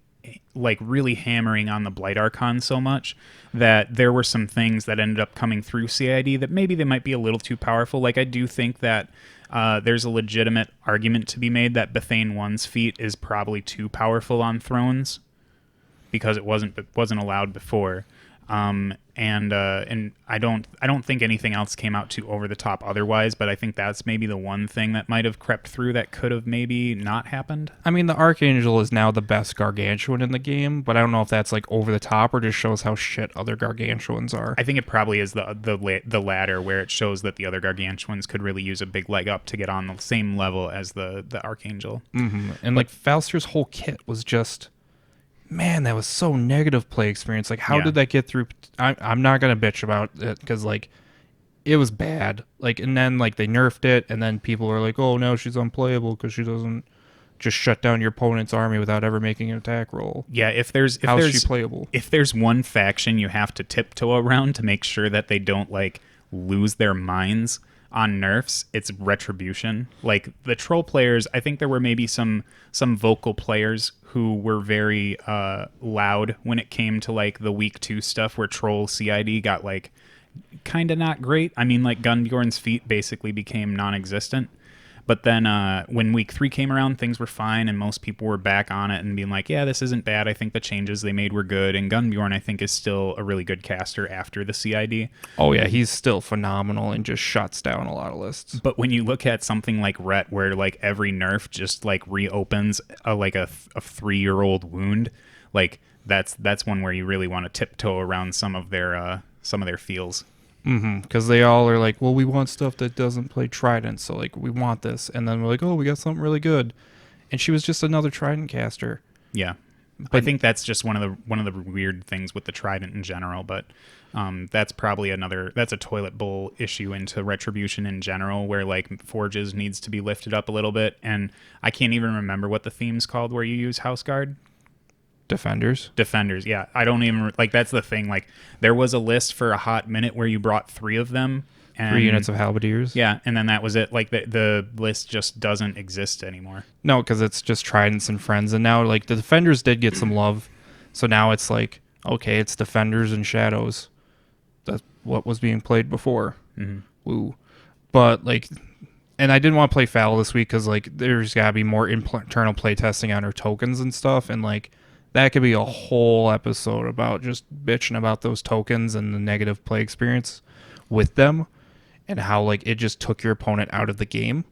really hammering on the Blight Archon so much that there were some things that ended up coming through CID that maybe they might be a little too powerful. Like, I do think that there's a legitimate argument to be made that Bethane 1's feat is probably too powerful on Thrones because it wasn't allowed before. And I don't think anything else came out too over the top otherwise, but I think that's maybe the one thing that might have crept through that could have maybe not happened. I mean, the Archangel is now the best Gargantuan in the game, but I don't know if that's like over the top or just shows how shit other Gargantuans are. I think it probably is the latter, where it shows that the other Gargantuans could really use a big leg up to get on the same level as the Archangel. And like Falster's whole kit was just, man, that was so negative play experience. Like, how did that get through? I'm not gonna bitch about it because like it was bad. Like, and then like they nerfed it, and then people were like, oh, now she's unplayable because she doesn't just shut down your opponent's army without ever making an attack roll. Yeah, if there's she playable? If there's one faction you have to tiptoe around to make sure that they don't like lose their minds on nerfs, it's Retribution. Like, the troll players, I think there were maybe some vocal players who were very loud when it came to like the week 2 stuff where troll CID got like kind of not great. I mean, like, Gunbjorn's feat basically became non-existent. But then when week 3 came around, things were fine, and most people were back on it and being like, yeah, this isn't bad. I think the changes they made were good. And Gunbjorn, I think, is still a really good caster after the CID. Oh, yeah, he's still phenomenal and just shuts down a lot of lists. But when you look at something like Ret, where like every nerf just like reopens a 3-year-old wound, like that's one where you really want to tiptoe around some of their feels. Because they all are like, well, we want stuff that doesn't play Trident, so like we want this, and then we're like, oh, we got something really good, and she was just another Trident caster. Yeah, but I think that's just one of the weird things with the Trident in general. But that's probably that's a toilet bowl issue into Retribution in general, where like Forges needs to be lifted up a little bit, and I can't even remember what the theme's called where you use House Guard. Defenders, yeah. I don't even like, that's the thing. Like, there was a list for a hot minute where you brought 3 of them, and 3 units of halberdiers. Yeah, and then that was it. Like, the list just doesn't exist anymore. No, because it's just Tridents and Friends, and now like the Defenders did get some love, so now it's like, okay, it's Defenders and Shadows. That's what was being played before. Woo. But like, and I didn't want to play Foul this week because like there's got to be more internal play testing on her tokens and stuff, and like that could be a whole episode about just bitching about those tokens and the negative play experience with them and how like it just took your opponent out of the game.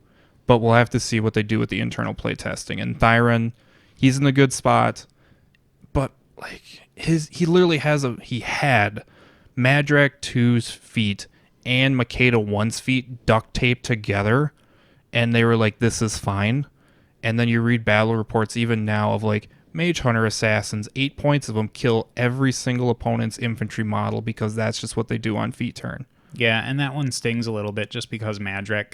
But we'll have to see what they do with the internal play testing. And Thyron, he's in a good spot, but like he literally had Madrak 2's feet and Makeda 1's feet duct taped together, and they were like, this is fine. And then you read battle reports even now of like, Mage Hunter Assassins, 8 points of them kill every single opponent's infantry model because that's just what they do on feat turn. Yeah, and that one stings a little bit just because Madrak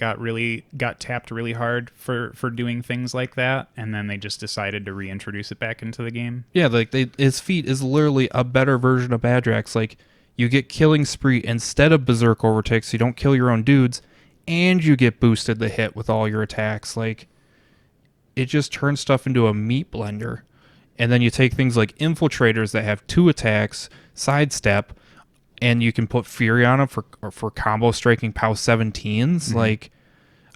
got tapped really hard for doing things like that, and then they just decided to reintroduce it back into the game. Yeah, like his feat is literally a better version of Madrak's. Like, you get Killing Spree instead of Berserk Overtake, so you don't kill your own dudes, and you get boosted the hit with all your attacks. Like, it just turns stuff into a meat blender. And then you take things like Infiltrators that have 2 attacks, sidestep, and you can put Fury on them for combo striking POW 17s. Like,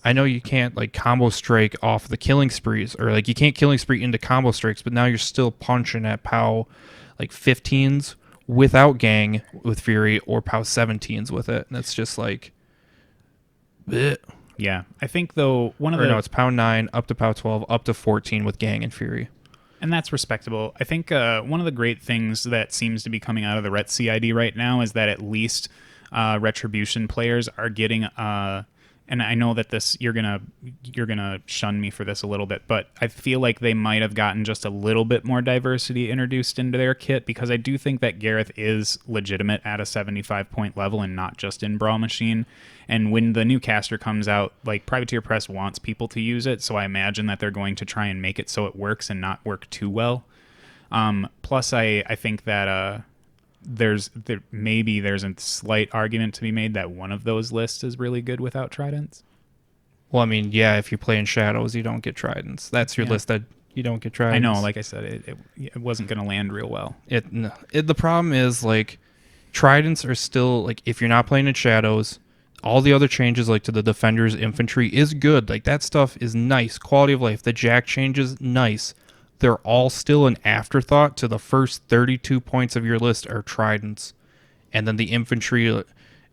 I know you can't like combo strike off the killing sprees, or like you can't killing spree into combo strikes, but now you're still punching at POW like 15s without gang with Fury or POW 17s with it. And it's just like, bleh. Yeah, I think though it's POW 9 up to POW 12 up to 14 with gang and Fury. And that's respectable. I think one of the great things that seems to be coming out of the Ret CID right now is that at least Retribution players are getting and I know that you're gonna shun me for this a little bit, but I feel like they might have gotten just a little bit more diversity introduced into their kit, because I do think that Garryth is legitimate at a 75-point level and not just in Brawl Machine. And when the new caster comes out, like, Privateer Press wants people to use it, so I imagine that they're going to try and make it so it works and not work too well. Plus, I think that there's a slight argument to be made that one of those lists is really good without tridents. Well, I mean, yeah, if you play in Shadows, you don't get tridents. That's your list that you don't get tridents. I know, like I said, it wasn't going to land real well. The problem is, like, tridents are still, like, if you're not playing in Shadows, all the other changes, like to the Defender's Infantry, is good. Like, that stuff is nice. Quality of life. The Jack changes, nice. They're all still an afterthought to the first 32 points of your list are tridents. And then the infantry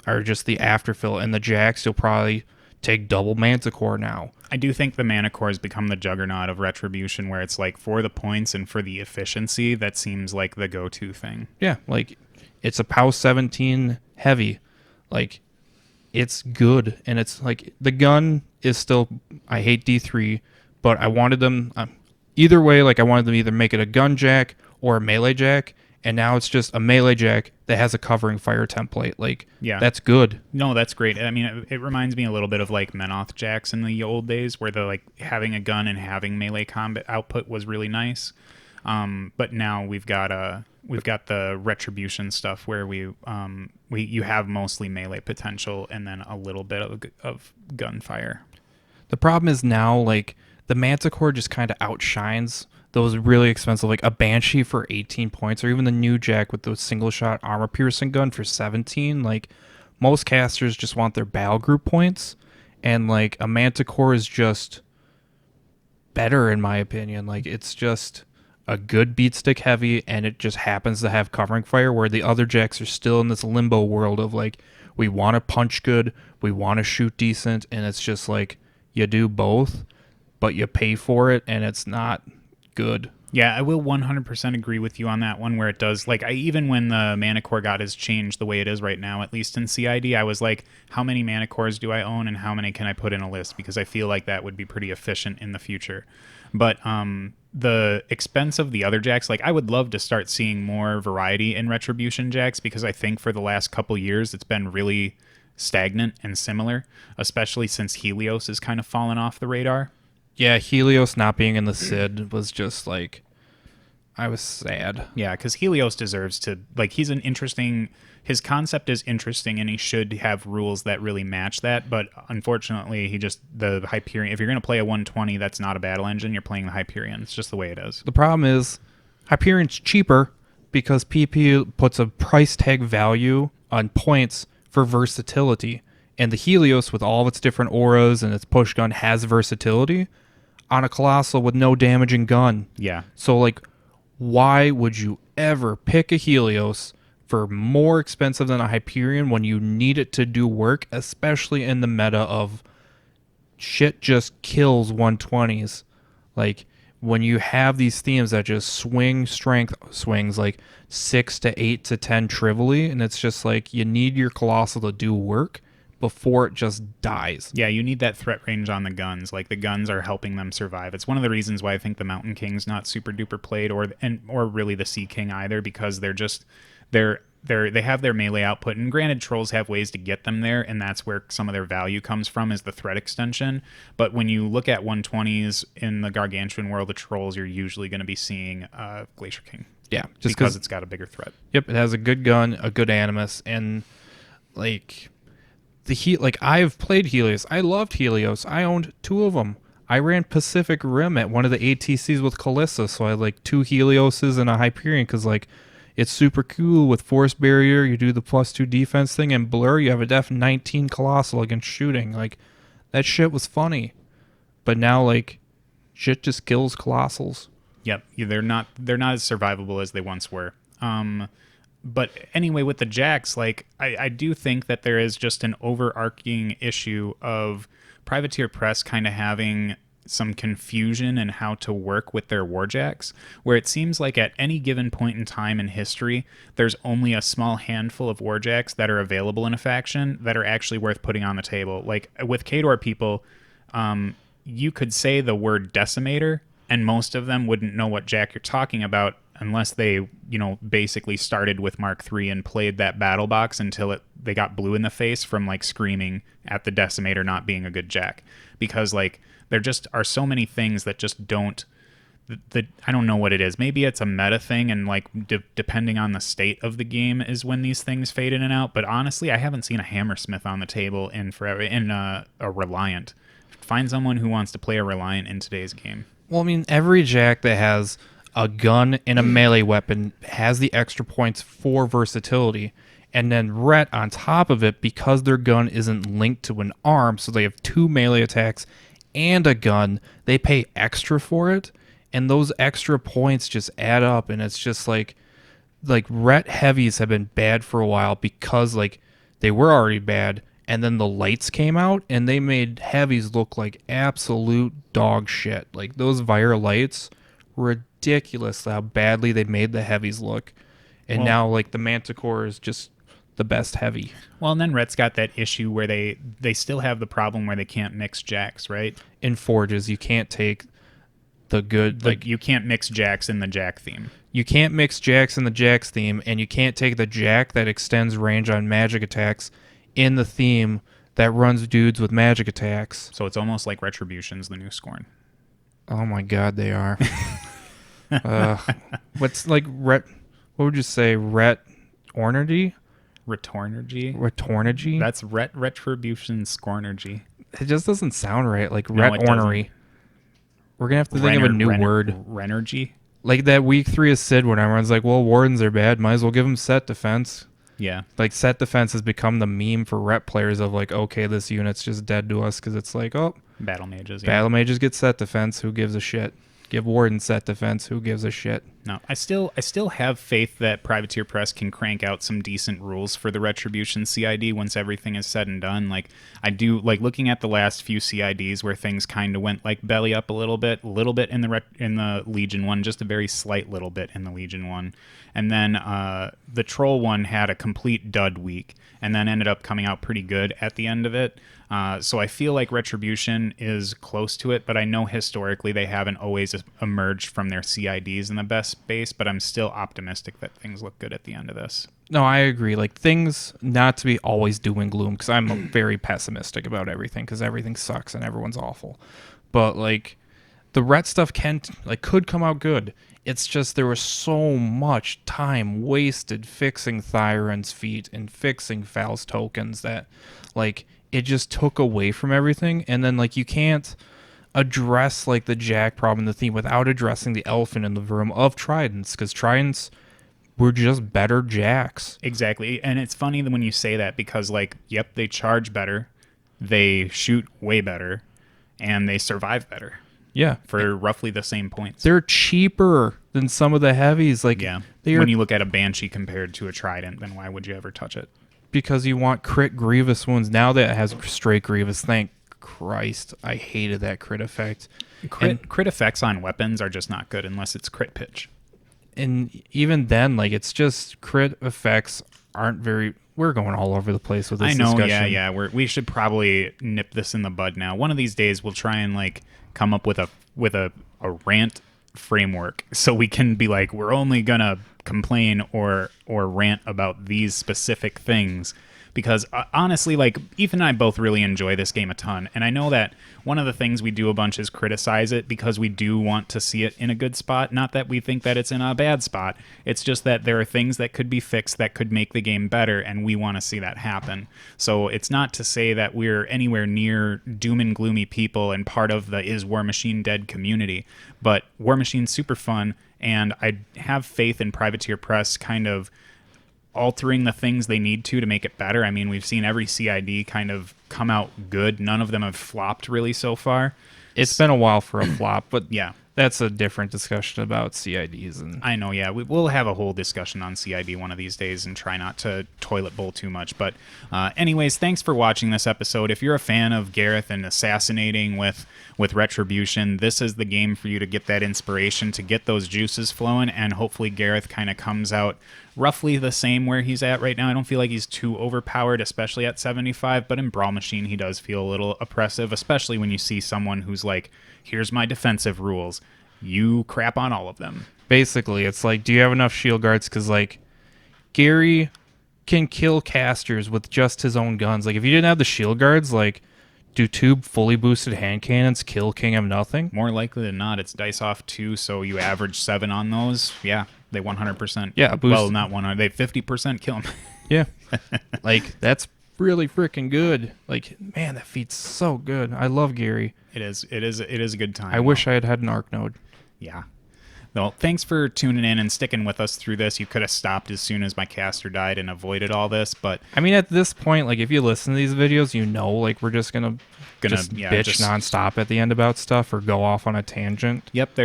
are just the afterfill. And the Jacks, you'll probably take double Manticore now. I do think the Manticore has become the juggernaut of Retribution, where it's like, for the points and for the efficiency, that seems like the go-to thing. Yeah, like, it's a POW 17 heavy. Like, it's good. And it's like, the gun is still, I hate D3, but I wanted them... either way, like, I wanted them to either make it a gun jack or a melee jack, and now it's just a melee jack that has a covering fire template. Like, yeah, that's good. No, that's great. I mean, it reminds me a little bit of like Menoth jacks in the old days, where the like having a gun and having melee combat output was really nice. But now we've got the Retribution stuff where you have mostly melee potential and then a little bit of gunfire. The problem is now, like, the Manticore just kind of outshines those really expensive, like a Banshee for 18 points, or even the new Jack with the single-shot armor-piercing gun for 17. Like, most casters just want their battle group points, and, like, a Manticore is just better, in my opinion. Like, it's just a good beatstick heavy, and it just happens to have covering fire, where the other Jacks are still in this limbo world of, like, we want to punch good, we want to shoot decent, and it's just, like, you do both, but you pay for it, and it's not good. Yeah, I will 100% agree with you on that one, where it does, like, even when the Manticore got his changed the way it is right now, at least in CID, I was like, how many Manticores do I own, and how many can I put in a list? Because I feel like that would be pretty efficient in the future. But the expense of the other Jacks, like, I would love to start seeing more variety in Retribution Jacks, because I think for the last couple years, it's been really stagnant and similar, especially since Helios has kind of fallen off the radar. Yeah, Helios not being in the SID was just like, I was sad. Yeah, because Helios deserves to, like, his concept is interesting, and he should have rules that really match that, but unfortunately, the Hyperion, if you're going to play a 120, that's not a battle engine, you're playing the Hyperion. It's just the way it is. The problem is, Hyperion's cheaper because PP puts a price tag value on points for versatility, and the Helios, with all of its different auras and its push gun, has versatility on a Colossal with no damaging gun. Yeah. So, like, why would you ever pick a Helios for more expensive than a Hyperion when you need it to do work, especially in the meta of shit just kills 120s? Like, when you have these themes that just swing strength swings like 6 to 8 to 10 trivially, and it's just like, you need your Colossal to do work before it just dies. Yeah, you need that threat range on the guns. Like, the guns are helping them survive. It's one of the reasons why I think the Mountain King's not super duper played, or really the Sea King either, because they have their melee output, and granted, trolls have ways to get them there, and that's where some of their value comes from, is the threat extension. But when you look at 120s in the Gargantuan world of trolls, you're usually going to be seeing Glacier King. Yeah, just because it's got a bigger threat. Yep, it has a good gun, a good animus, and like I've played Helios. I loved Helios. I owned 2 of them. I ran Pacific Rim at one of the ATCs with Calissa, so I had like 2 Helioses and a Hyperion, because like, it's super cool with Force Barrier, you do the +2 defense thing, and Blur, you have a def 19 Colossal against shooting. Like, That shit was funny. But now, like, shit just kills Colossals. Yep, they're not as survivable as they once were. But anyway, with the Jacks, like I do think that there is just an overarching issue of Privateer Press kind of having some confusion in how to work with their warjacks, where it seems like at any given point in time in history, there's only a small handful of warjacks that are available in a faction that are actually worth putting on the table. Like with Khador people, you could say the word Decimator, and most of them wouldn't know what jack you're talking about unless they, basically started with Mark III and played that battle box until they got blue in the face from like screaming at the Decimator not being a good jack. Because like there just are so many things that just don't. I don't know what it is. Maybe it's a meta thing, and like depending on the state of the game is when these things fade in and out. But honestly, I haven't seen a Hammersmith on the table in forever. In a Reliant, find someone who wants to play a Reliant in today's game. Well, I mean, every jack that has a gun and a melee weapon has the extra points for versatility. And then Ret on top of it, because their gun isn't linked to an arm, so they have 2 melee attacks and a gun, they pay extra for it. And those extra points just add up. And it's just like Ret heavies have been bad for a while because like they were already bad. And then the lights came out, and they made heavies look like absolute dog shit. Like, those Vire lights were ridiculous how badly they made the heavies look. And now, like, the Manticore is just the best heavy. Well, and then Ret's got that issue where they still have the problem where they can't mix jacks, right? In Forges, you can't take the good... Like, you can't mix jacks in the jack theme. You can't mix jacks in the jacks theme, and you can't take the jack that extends range on magic attacks in the theme that runs dudes with magic attacks. So it's almost like Retribution's the new Scorn. Oh my god, they are. What's like Ret? What would you say? Ret Ornergy? Retornergy? That's Retribution Scornergy. It just doesn't sound right. Like Ret Ornery. We're gonna have to think of a new word. Renergy? Like that week 3 of Sid when everyone's like, well, Wardens are bad. Might as well give them set defense. Yeah. Like, set defense has become the meme for rep players of, like, okay, this unit's just dead to us because it's like, oh. Battle mages, yeah. Battle mages get set defense. Who gives a shit? Give Warden set defense. Who gives a shit? No, I still have faith that Privateer Press can crank out some decent rules for the Retribution CID once everything is said and done. Like, I do, like, looking at the last few CIDs where things kind of went, like, belly up a little bit in the Legion one, just a very slight little bit in the Legion one. And then the Troll one had a complete dud week and then ended up coming out pretty good at the end of it. So I feel like Retribution is close to it, but I know historically they haven't always emerged from their CIDs in the best space, but I'm still optimistic that things look good at the end of this. No, I agree. Like, things not to be always doom and gloom, because I'm very pessimistic about everything, because everything sucks and everyone's awful. But, like, the Ret stuff could come out good. It's just there was so much time wasted fixing Thyron's feet and fixing Fal's tokens that, like, it just took away from everything. And then, like, you can't address, like, the jack problem in the theme without addressing the elephant in the room of tridents, because tridents were just better jacks. Exactly. And it's funny that when you say that, because, like, yep, they charge better, they shoot way better, and they survive better. Yeah. For roughly the same points. They're cheaper than some of the heavies. Like, yeah. When you look at a Banshee compared to a Trident, then why would you ever touch it? Because you want crit Grievous wounds. Now that it has straight Grievous, thank Christ. I hated that crit effect. Crit effects on weapons are just not good unless it's crit pitch. And even then, like, it's just crit effects aren't very... We're going all over the place with this discussion. Yeah. We should probably nip this in the bud now. One of these days, we'll try and, like, come up with a rant framework so we can be like, we're only gonna complain or rant about these specific things, because honestly, like, Ethan and I both really enjoy this game a ton, and I know that one of the things we do a bunch is criticize it because we do want to see it in a good spot. Not that we think that it's in a bad spot. It's just that there are things that could be fixed that could make the game better, and we want to see that happen. So it's not to say that we're anywhere near doom and gloomy people and part of the Is Warmachine Dead community, but Warmachine's super fun, and I have faith in Privateer Press kind of altering the things they need to make it better. I mean, we've seen every CID kind of come out good. None of them have flopped really so far. It's been a while for a flop, but Yeah. that's a different discussion about CIDs. And I know, yeah. We'll have a whole discussion on CID one of these days and try not to toilet bowl too much. But anyways, thanks for watching this episode. If you're a fan of Garryth and assassinating with Retribution, this is the game for you to get that inspiration, to get those juices flowing, and hopefully Garryth kind of comes out roughly the same where he's at right now. I don't feel like he's too overpowered, especially at 75, but in Brawl Machine he does feel a little oppressive, especially when you see someone who's like, here's my defensive rules. You crap on all of them. basically, it's like, do you have enough shield guards? Because, like, Gary can kill casters with just his own guns. Like, if you didn't have the shield guards, like, do 2 fully boosted hand cannons kill King of Nothing? More likely than not, it's dice off 2, so you average 7 on those. Yeah, they 100%. Yeah, boost. Well, not 100. They 50% kill them. Yeah. Like, that's really freaking good. Like, man, that feat's so good. I love Gary. It is a good time. I wish I had had an arc node. Yeah. Well, thanks for tuning in and sticking with us through this. You could have stopped as soon as my caster died and avoided all this, but I mean, at this point, like, if you listen to these videos, you know, like, we're just gonna bitch nonstop at the end about stuff or go off on a tangent. Yep,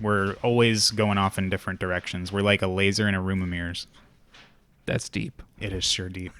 we're always going off in different directions. We're like a laser in a room of mirrors. That's deep. It is sure deep.